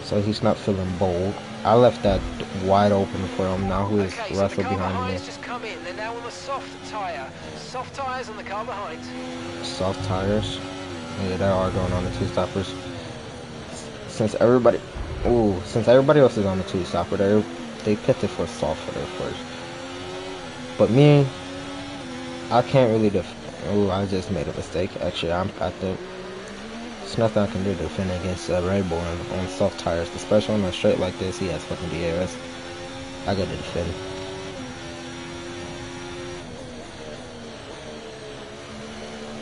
so he's not feeling bold. I left that wide open for him now, who is Russell behind me. Just come in. They're now on the soft tire. Soft tires on the car behind. Soft tires? Yeah, they are going on the two stoppers. Since everybody else is on the two stopper, they pitted for soft for their first. But me, I can't really I just made a mistake. Actually, there's nothing I can do to defend against Red Bull on soft tires, especially on a straight like this. He has fucking DRS. I gotta defend.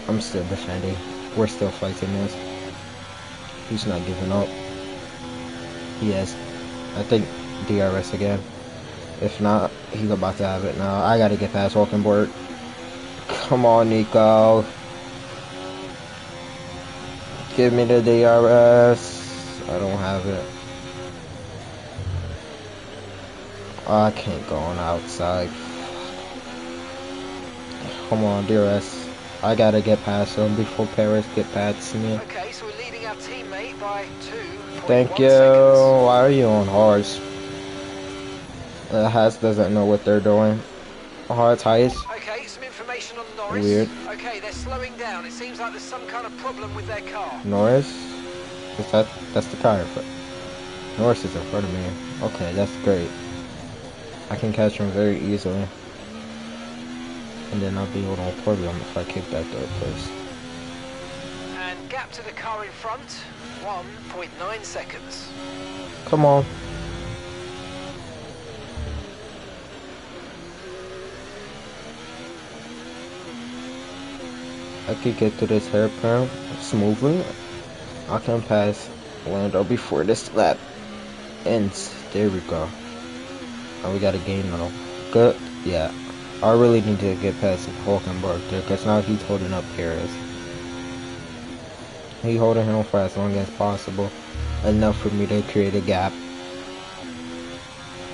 I'm still defending. We're still fighting this. He's not giving up. He has, I think, DRS again. If not, he's about to have it now. I gotta get past Hulkenberg. Come on, Nico. Give me the DRS. I don't have it. I can't go on outside. Come on, DRS. I gotta get past him before Perez get past me. Okay, so we're leading our teammate by 2. Thank you. Why are you on hards? Haas doesn't know what they're doing. Hard tires. Okay, some information on Norris. Weird. Okay, they're slowing down. It seems like there's some kind of problem with their car. Norris? That's the car. Norris is in front of me. Okay, that's great. I can catch him very easily. And then I'll be able to podium if I keep that third place. And gap to the car in front, 1.9 seconds. Come on. I could get to this hairpin smoothly. I can pass Lando before this lap ends. There we go. Oh, we got a gain now. Good. Yeah. I really need to get past Hulkenberg there, because now he's holding up Perez. He's holding him for as long as possible. Enough for me to create a gap.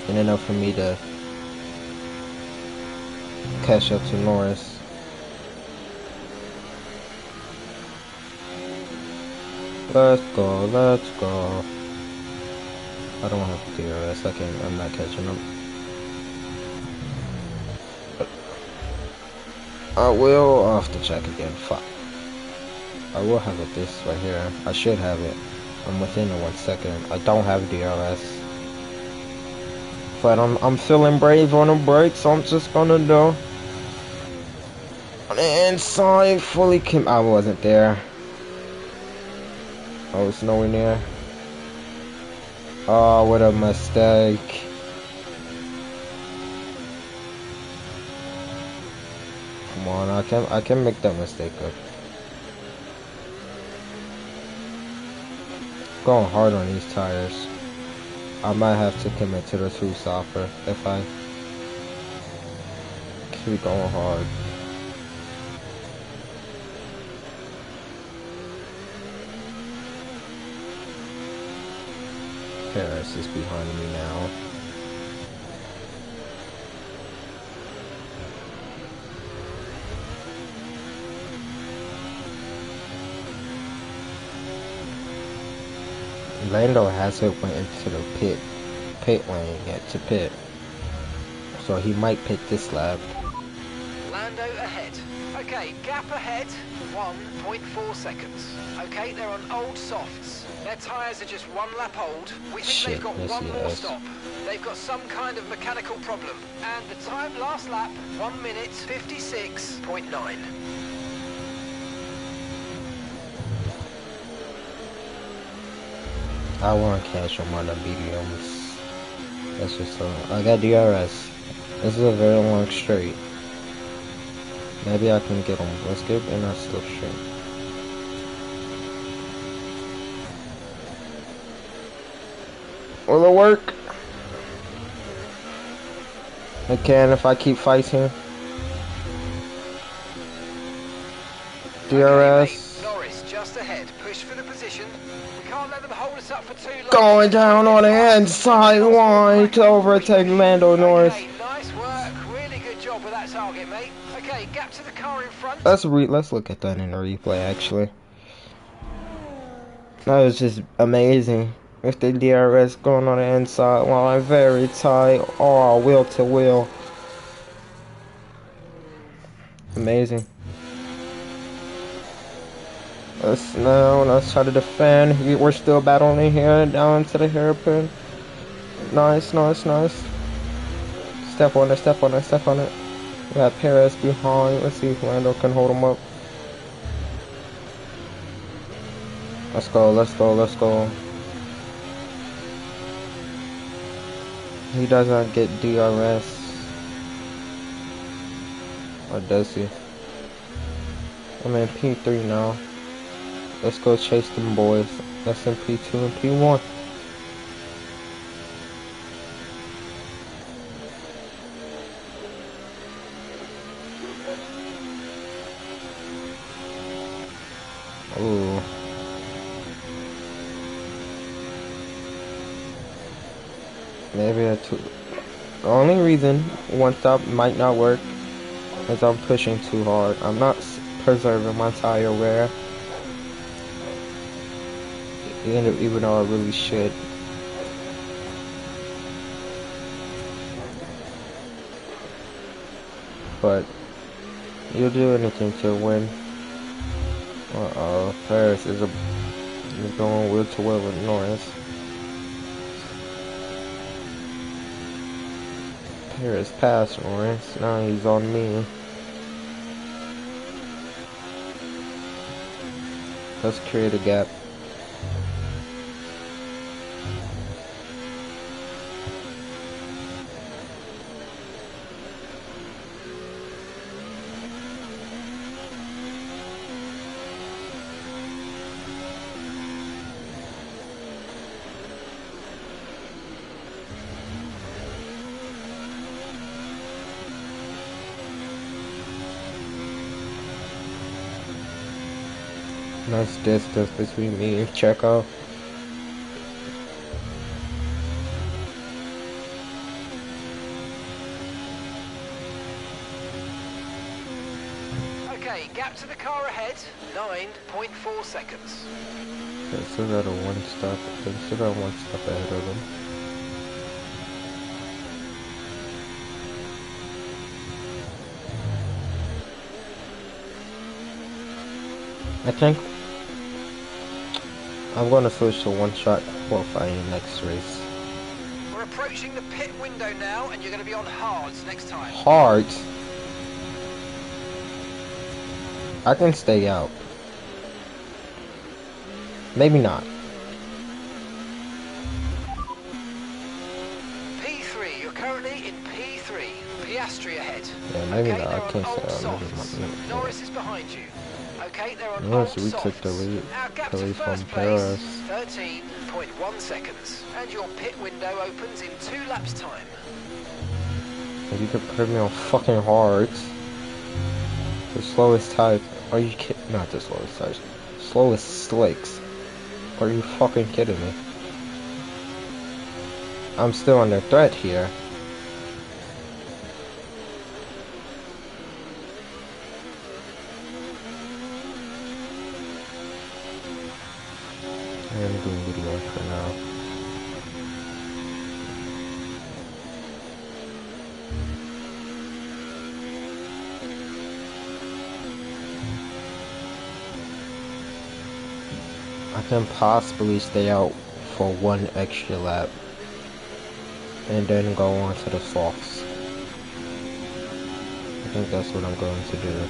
And enough for me to catch up to Norris. Let's go, let's go. I don't have DRS, I'm not catching him. I will have to check again, fuck. I will have it this right here. I should have it. I'm within 1 second. I don't have DRS. But I'm feeling brave on the brakes, so I'm just gonna do. On the inside, fully came. I wasn't there. I was nowhere near. Oh, what a mistake. Come on, I can make that mistake up. Going hard on these tires. I might have to commit to the 2 stopper if I keep going hard. Paris is behind me now. Lando hasn't went into the pit lane yet to pit, so he might pit this lap. Lando ahead. Okay, gap ahead, 1.4 seconds. Okay, they're on old softs. Their tyres are just one lap old. We think they've got one more stop. They've got some kind of mechanical problem. And the time last lap, 1 minute 56.9. I want to catch him on the mediums. That's just I got DRS. This is a very long straight. Maybe I can get him. Let's get in our slip straight. Will it work? It can if I keep fighting. DRS. Norris just ahead. Push for the position. We can't let them hold us up for too long. Going down on the inside line to overtake Lando Norris. Okay, nice work. Really good job with that target, mate. Okay, gap to the car in front. Let's look at that in the replay. Actually, that was just amazing. With the DRS going on the inside line, very tight. Oh, wheel to wheel. Amazing. Let's try to defend. We're still battling here down to the hairpin. Nice, nice, nice. Step on it, step on it, step on it. We got Perez behind. Let's see if Lando can hold him up. Let's go, let's go, let's go. He doesn't get DRS. Or does he? I'm in P3 now. Let's go chase them boys. That's in P2 and P1. Ooh. Maybe that's the only reason one stop might not work is I'm pushing too hard. I'm not preserving my tire wear, even though I really should. But you'll do anything to win. Paris is going wheel to wheel with Norris. Paris passed Norris. Now he's on me. Let's create a gap. Nice distance between me and Checo. Okay, gap to the car ahead, 9.4 seconds. They still got a one stop. They still got one stop ahead of them. I think I'm going to switch to one-shot qualifying next race. We're approaching the pit window now, and you're going to be on hards next time. Hards? I can stay out. Maybe not. P3, you're currently in P3. Piastri ahead. Yeah, maybe okay, not. I can't stay out. Softs. Norris is behind you. Okay, they're on Norris old retook softs. the lead Our gap to from first Paris. place, 13.1 seconds. And your pit window opens in 2 laps' time. You could put me on fucking hards. The slowest type. Are you kidding? Not the slowest type. Slowest slicks. Are you fucking kidding me? I'm still under threat here. I'm doing video for now. I can possibly stay out for one extra lap and then go on to the softs. I think that's what I'm going to do.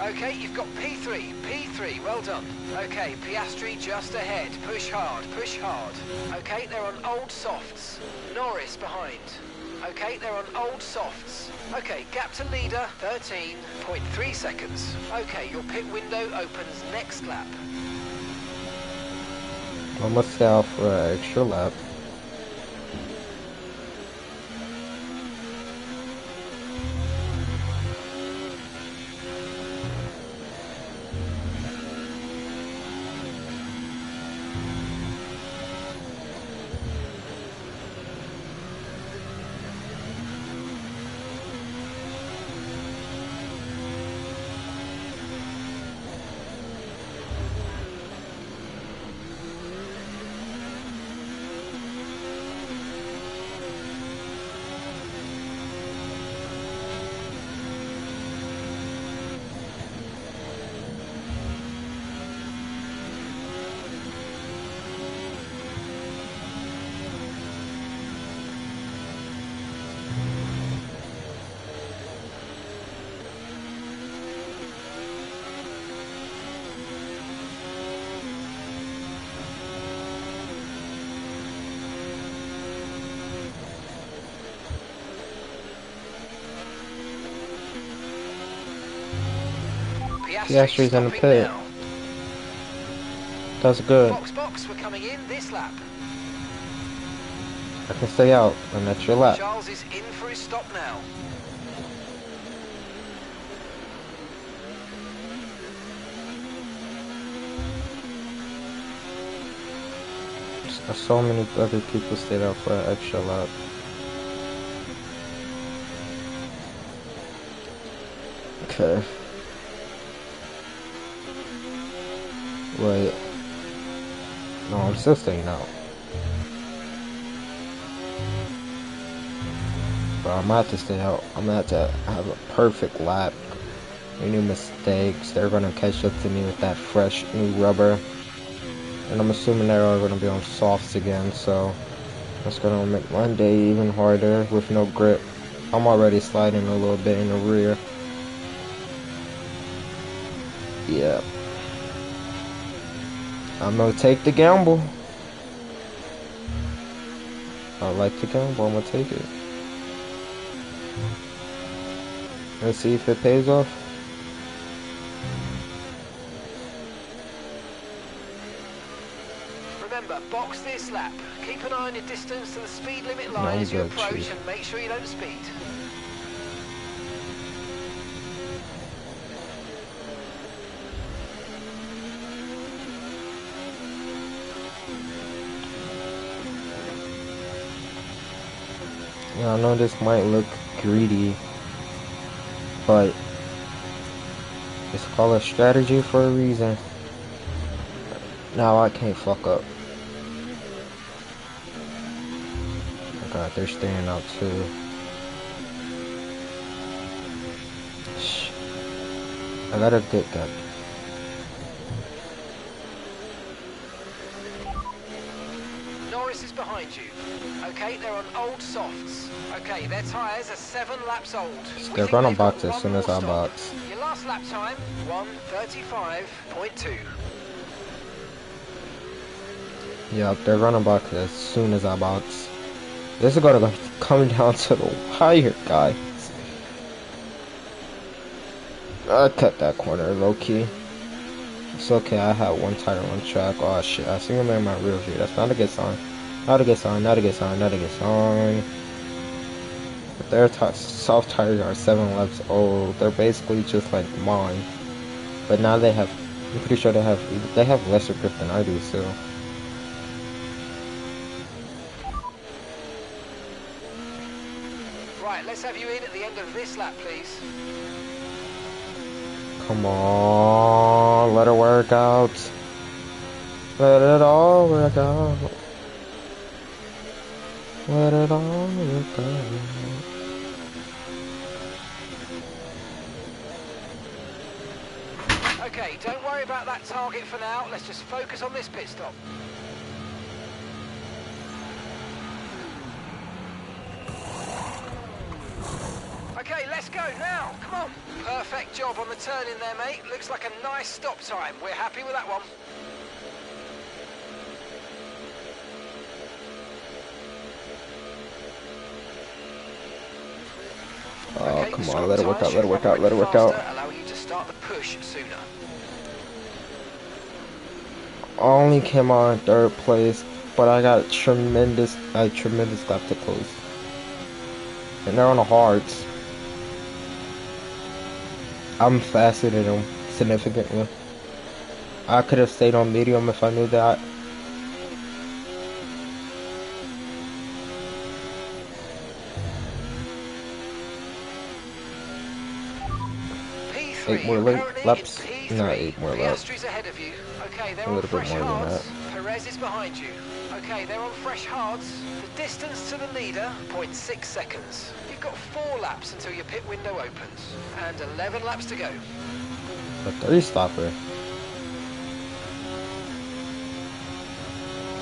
Okay, you've got P3, well done. Okay, Piastri just ahead, push hard, push hard. Okay, they're on old softs. Norris behind. Okay, they're on old softs. Okay, gap to leader, 13.3 seconds. Okay, your pit window opens next lap. I'm gonna stay out for an extra lap. Piastri's in the pit. Now. That's good. Box, we're coming in this lap. I can stay out and that's your lap. Charles is in for his stop now. So many other people stayed out for an extra lap. Okay. Wait. No, I'm still staying out. But I'm gonna have to stay out. I'm gonna have to have a perfect lap. Any mistakes, they're gonna catch up to me with that fresh new rubber. And I'm assuming they're all gonna be on softs again, so that's gonna make my day even harder with no grip. I'm already sliding a little bit in the rear. Yeah. I'm gonna take the gamble. I like to gamble, I'm gonna take it. Let's see if it pays off. Remember, box this lap. Keep an eye on your distance to the speed limit line as you approach and make sure you don't speed. Yeah, I know this might look greedy, but it's called a strategy for a reason. Now I can't fuck up. Oh god, they're staying out too. Shh. I got a good gun. Norris is behind you. Okay, they're on old softs. Okay, their tyres are 7 laps old. They're gonna box as soon as I box. Your last lap time, 1:35.2. Yep, they're gonna box as soon as I box. This is gonna come down to the wire, guys. I cut that corner low key. It's okay, I had one tire on track. Oh shit, I see him in my rear view. That's not a good sign. Not a good sign, not a good sign, not a good sign. But their soft tires are 7 laps old. They're basically just like mine. But now they have, I'm pretty sure they have lesser grip than I do, so. Right, let's have you in at the end of this lap, please. Come on, let it work out. Let it all work out. Let it all work out. Okay, don't worry about that target for now. Let's just focus on this pit stop. Okay, let's go now. Come on. Perfect job on the turn in there, mate. Looks like a nice stop time. We're happy with that one. Oh, Okay, come on, let it work out, let it work out, let it work faster, out. allowing you to start the push sooner. Only came on in 3rd place, but I got a tremendous lap to close. And they're on the hards. I'm faster than them, significantly. I could have stayed on medium if I knew that. P3, 8 more currently laps. in P3. Not 8 more laps. Piastri's ahead of you. Okay, they're A on little bit fresh more than hards. that. Perez is behind you. Okay, they're on fresh hards. The distance to the leader, 0.6 seconds. You've got 4 laps until your pit window opens. And 11 laps to go. A 3-stopper.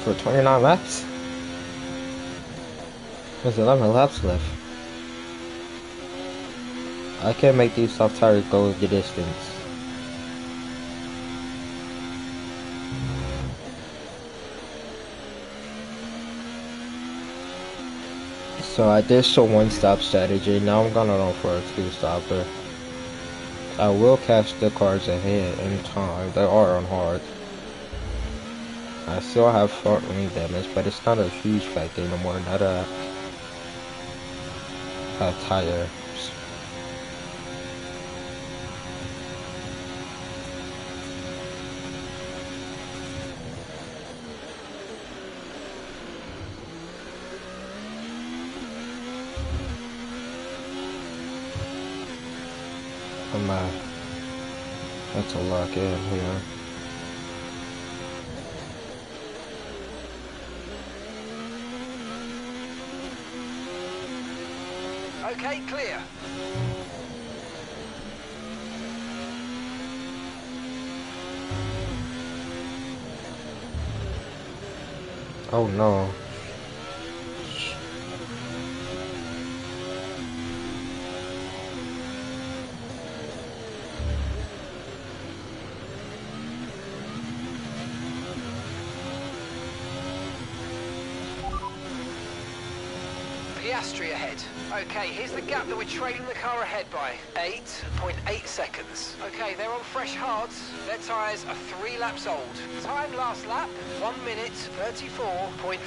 For 29 laps? There's 11 laps left. I can't make these soft tires go the distance. So I did show 1-stop strategy. Now I'm gonna go for a 2-stopper. I will catch the cars ahead in time. They are on hard. I still have front wing damage, but it's not a huge factor anymore. Not a tire. I'm that's a lock in here. Okay, clear. Oh no. Piastri ahead. Okay, here's the gap that we're trailing the car ahead by. 8.8 seconds. Okay, they're on fresh hards. Their tyres are 3 laps old. Time last lap, 1 minute 34.4.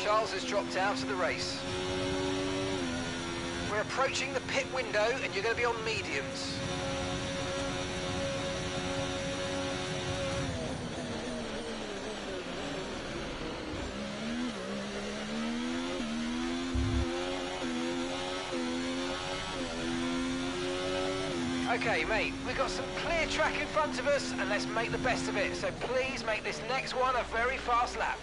Charles has dropped out of the race. We're approaching the pit window and you're going to be on mediums. Okay, mate, we've got some clear track in front of us and let's make the best of it. So please make this next one a very fast lap.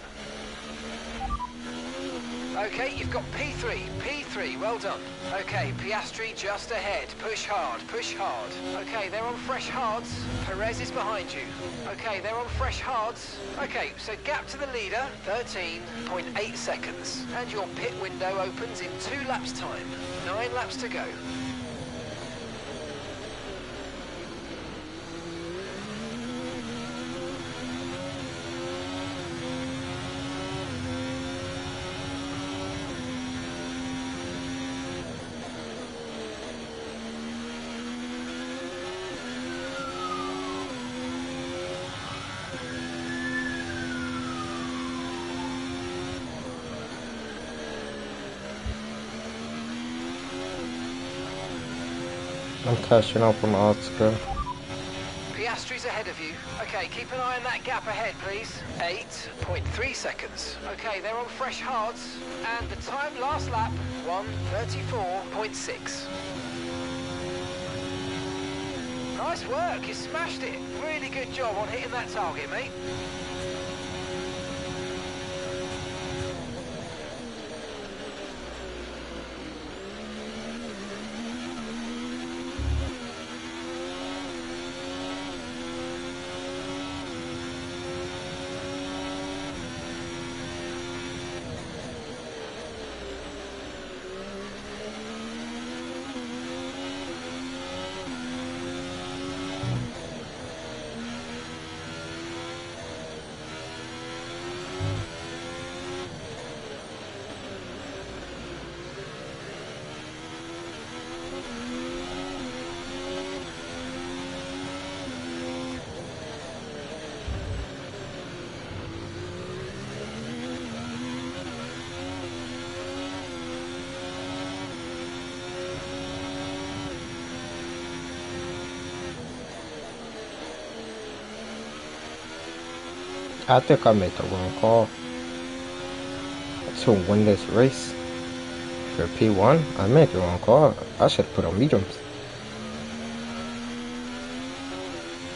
Okay, you've got P3, well done. Okay, Piastri just ahead, push hard, push hard. Okay, they're on fresh hards, Perez is behind you. Okay, they're on fresh hards. Okay, so gap to the leader, 13.8 seconds. And your pit window opens in 2 laps time, 9 laps to go. I'm catching up on Oscar. Piastri's ahead of you. Okay, keep an eye on that gap ahead, please. 8.3 seconds. Okay, they're on fresh hards. And the time last lap, 1:34.6. Nice work, you smashed it. Really good job on hitting that target, mate. I think I made the wrong call to win this race. For P1, I made the wrong call. I should put on mediums.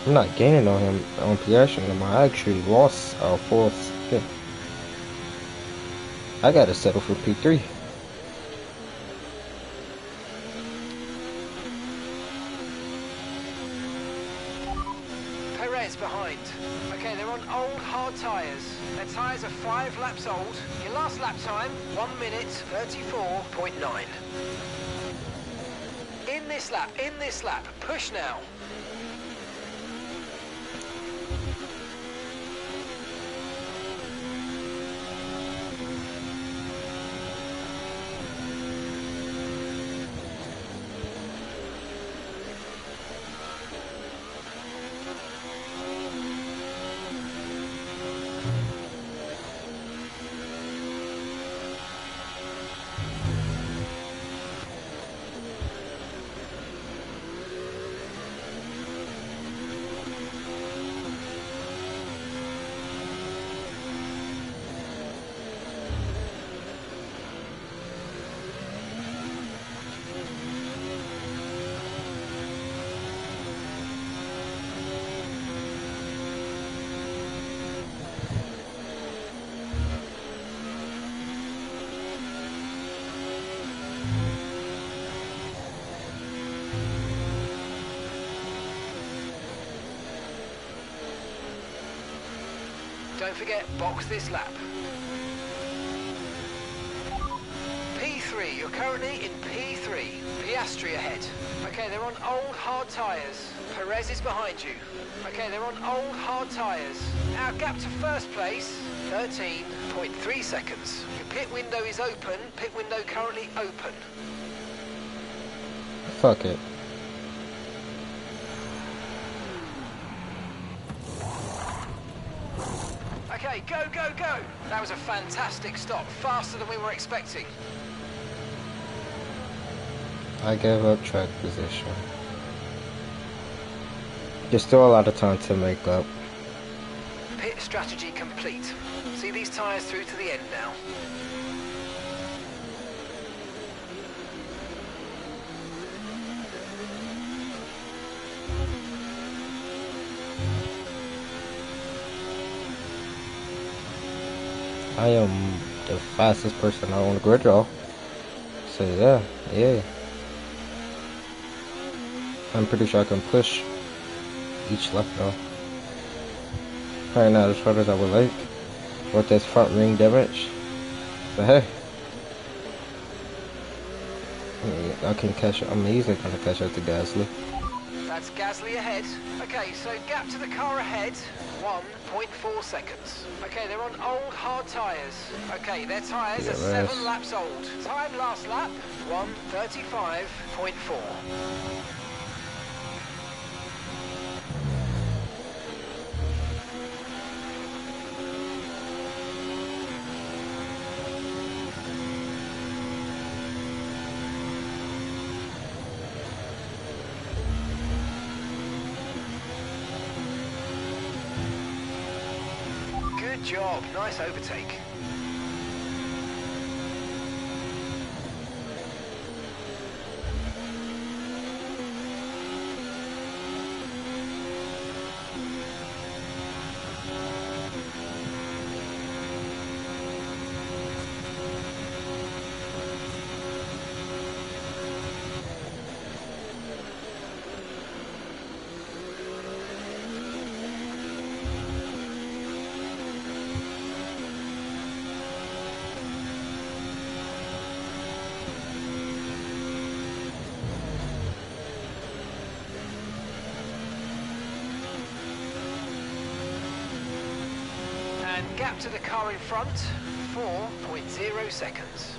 I'm not gaining on him on Piastri anymore. I actually lost full skip. I gotta settle for P3. Perez behind. Okay, they're on old hard tyres. Their tyres are 5 laps old. Your last lap time, 1:34.9. In this lap, push now. Don't forget, box this lap. P3, you're currently in P3. Piastri ahead. Okay, they're on old hard tyres. Perez is behind you. Okay, they're on old hard tyres. Our gap to first place, 13.3 seconds. Your pit window is open. Pit window currently open. Fuck it. Okay, go, go, go! That was a fantastic stop, faster than we were expecting. I gave up track position. There's still a lot of time to make up. Pit strategy complete. See these tyres through to the end now. I am the fastest person out on the grid, y'all. So yeah. I'm pretty sure I can push each lap though. Probably not as far as I would like with this front ring damage. But hey, I can catch up. I'm easily gonna catch up to Gasly. That's Gasly ahead. Okay, so gap to the car ahead, 1.4 seconds. Okay, they're on old hard tyres. Okay, their tyres are 7 laps old. Time last lap, 1:35.4. Good job. Nice overtake. And gap to the car in front, 4.0 seconds.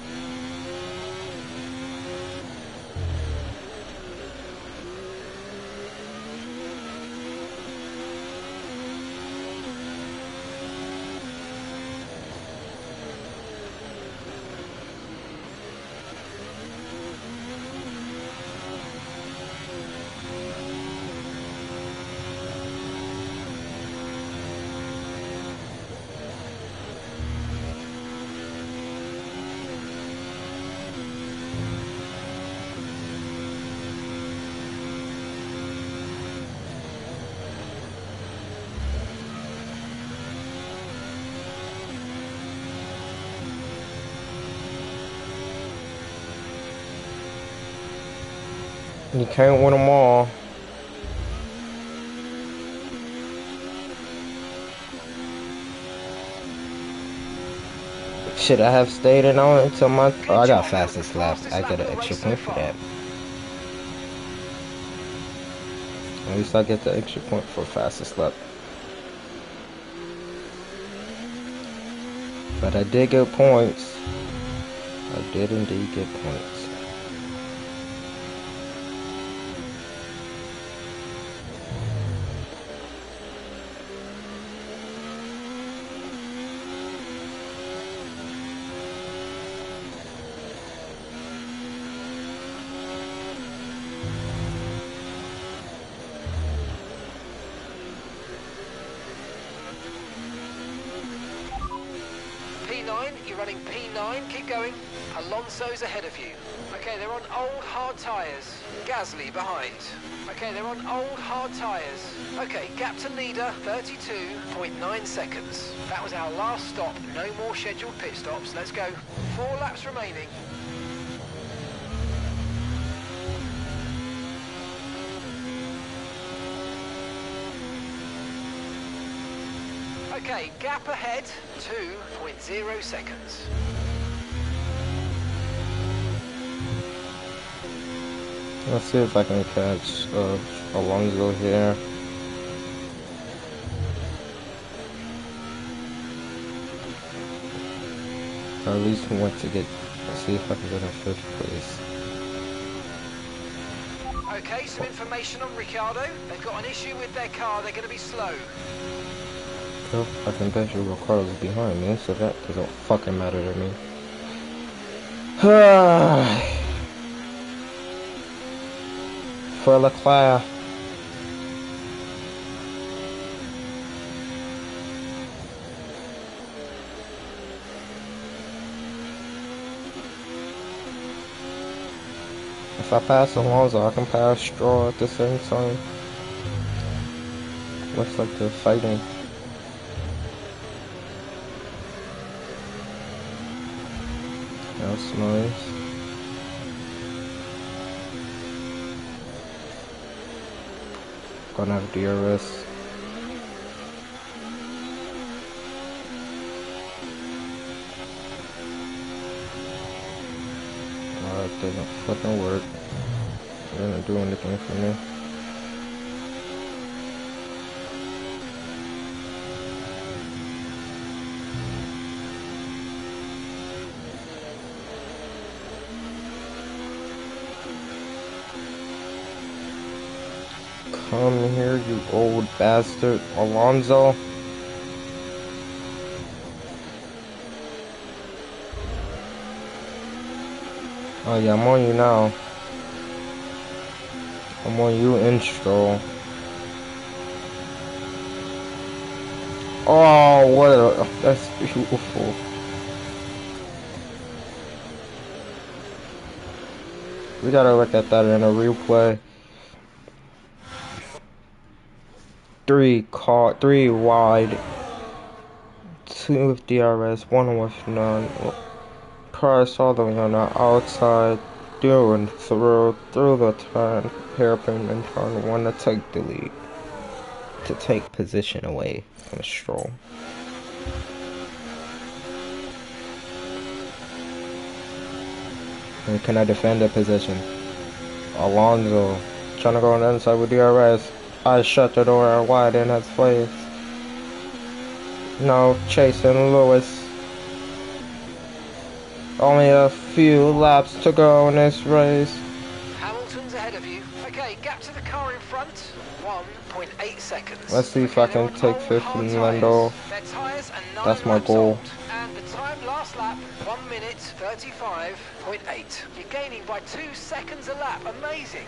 You can't win them all. Should I have stayed in on until my... Oh, I got fastest lap. I get an extra point for that. At least I get the extra point for fastest lap. But I did get points. I did indeed get points. P9, you're running P9, keep going. Alonso's ahead of you. Okay, they're on old hard tyres. Gasly behind. Okay, they're on old hard tyres. Okay, gap to leader, 32.9 seconds. That was our last stop. No more scheduled pit stops. Let's go. 4 laps remaining. Okay, gap ahead, 2.0 seconds. Let's see if I can catch Alonso here. Or at least want to get, let's see if I can get in 5th place. Okay, some information on Ricciardo. They've got an issue with their car, they're going to be slow. Well, I can bet you Ricardo's behind me, so that doesn't fucking matter to me. For Leclerc. If I pass Alonso, I can pass Stroll at the same time. Looks like they're fighting. That's nice. Gonna have DRS. It doesn't fucking work. It doesn't do anything for me. Come here, you old bastard, Alonso. Oh yeah, I'm on you now. I'm on you and Stroll. Oh, what a, that's beautiful. We gotta look at that in a replay. Three wide, two with DRS, one with none. Price all the way on the outside, through the turn, hairpin and turn one to take the lead, to take position away from Stroll. And can I defend the position? Alonso trying to go on the inside with DRS. I shut the door wide in his face. No, chasing Lewis. Only a few laps to go in this race. Hamilton's ahead of you. Okay, gap to the car in front, 1.8 seconds. Let's see if I can take fifth in Lando. Their tyres are 9 That's my laps goal. old. And the time last lap, 1 minute 35.8. You're gaining by 2 seconds a lap. Amazing.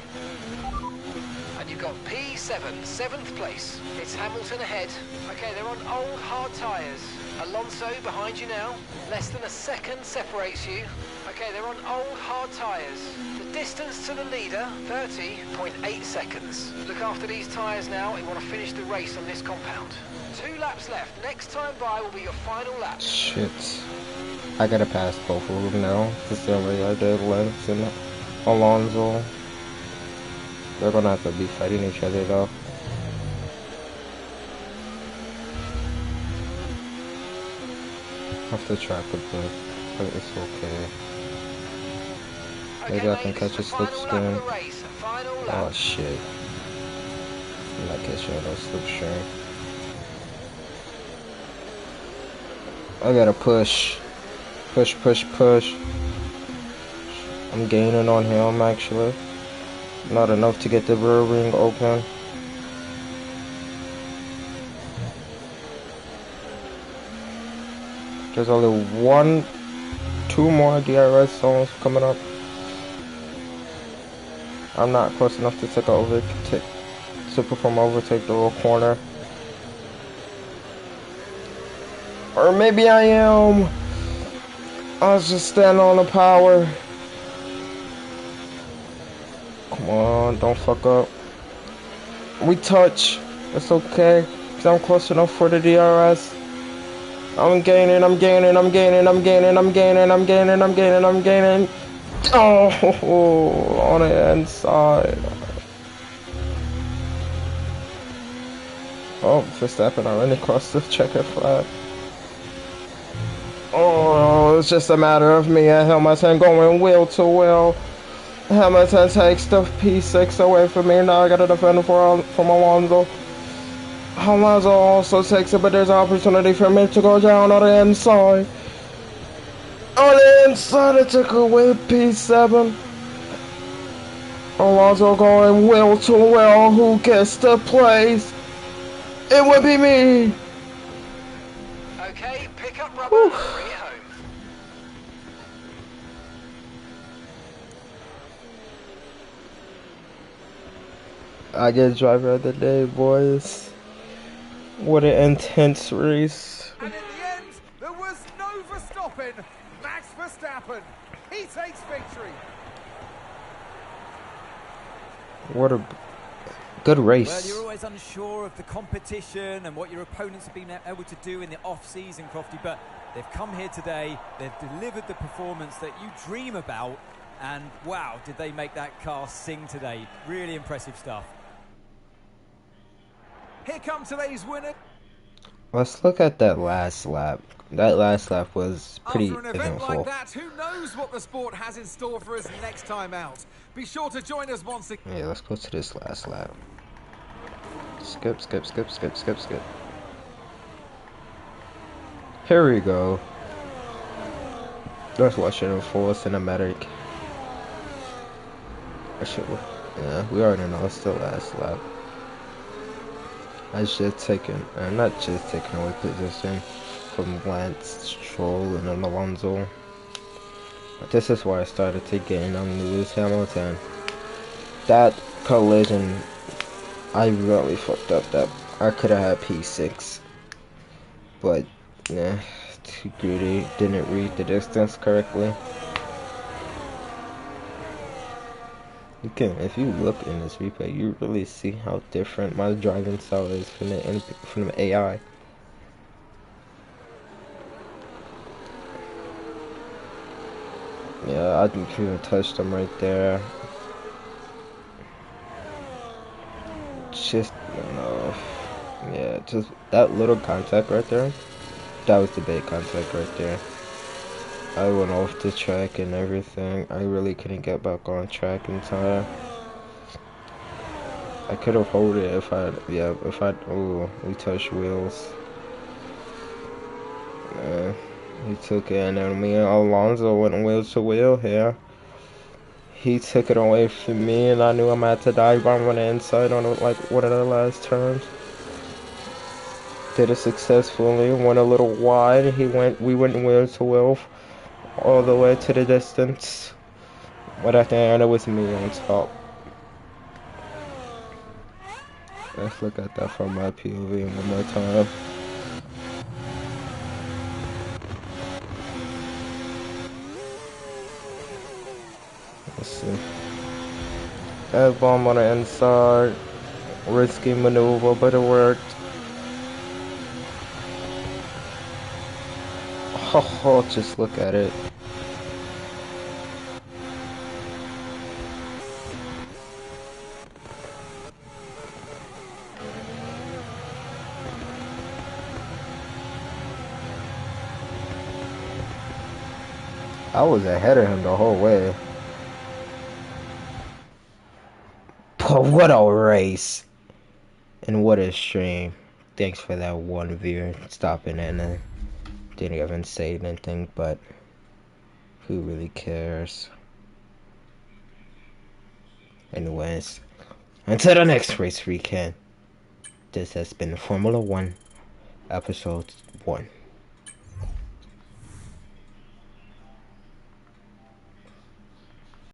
And you've got P7, 7th place. It's Hamilton ahead. Okay, they're on old hard tyres. Alonso behind you now. Less than a second separates you. Okay, they're on old hard tyres. The distance to the leader, 30.8 seconds. Look after these tyres now. You want to finish the race on this compound. 2 laps left. Next time by will be your final lap. Shit. I gotta pass both of them now. The same way I did Lance and Alonso. They're gonna have to be fighting each other though. Off the track a bit, but it's okay. Maybe I can catch a slipstream. Oh shit. I'm not catching no slipstream. I gotta push. Push. I'm gaining on him actually. Not enough to get the rear ring open. There's only 2 more DRS zones coming up. I'm not close enough to perform overtake the little corner. Or maybe I am. I was just standing on the power. Come on, don't fuck up. We touch. It's okay. Cause I'm close enough for the DRS. I'm gaining. Oh, on the inside. Oh, Verstappen already crossed the checker flag. Oh, it's just a matter of me and Hamilton going wheel to wheel. Hamilton takes the P6 away from me. Now I gotta defend from Alonso. Alonso also takes it, but there's an opportunity for me to go down on the inside. On the inside, I took away P7. Alonso going wheel to wheel. Who gets the place? It would be me. Okay, pick up rubber and bring it home. I get driver of the day, boys. What an intense race. And in the end, there was no Verstappen. Max Verstappen. He takes victory. What a good race. Well, you're always unsure of the competition and what your opponents have been able to do in the off-season, Crofty, but they've come here today, they've delivered the performance that you dream about, and wow, did they make that car sing today. Really impressive stuff. Here come today's winner. Let's look at that last lap. That last lap was pretty After an event eventful. like that, who knows what the sport has in store for us next time out. Be sure to join us once again. Yeah, let's go to this last lap. Skip. Here we go. Let's watch it in full cinematic. Yeah, we already know it's the last lap. I should not just taken away position from Lance, Stroll, and then Alonso. But this is where I started to gain on Lewis Hamilton. That collision, I really fucked up. That I could have had P6. but yeah, too greedy. Didn't read the distance correctly. You can, if you look in this replay, you really see how different my driving style is from the AI. Yeah, I didn't even touch them right there. Just, you know, yeah, just that little contact right there. That was the big contact right there. I went off the track and everything. I really couldn't get back on track in time. I could have held it if I, yeah, if I, oh, we touched wheels. He took it, and then me and Alonso went wheel to wheel here. He took it away from me, and I knew I had to dive bomb on the inside on like one of the last turns. Did it successfully. Went a little wide. We went wheel to wheel all the way to the distance. But at the end, it was me on top. Let's look at that from my POV one more time. Let's see. F-bomb on the inside. Risky maneuver, but it worked. Oh, just look at it. I was ahead of him the whole way. But what a race. And what a stream. Thanks for that one viewer stopping in and didn't even say anything, but who really cares? Anyways, until the next race weekend, this has been Formula 1 episode 1.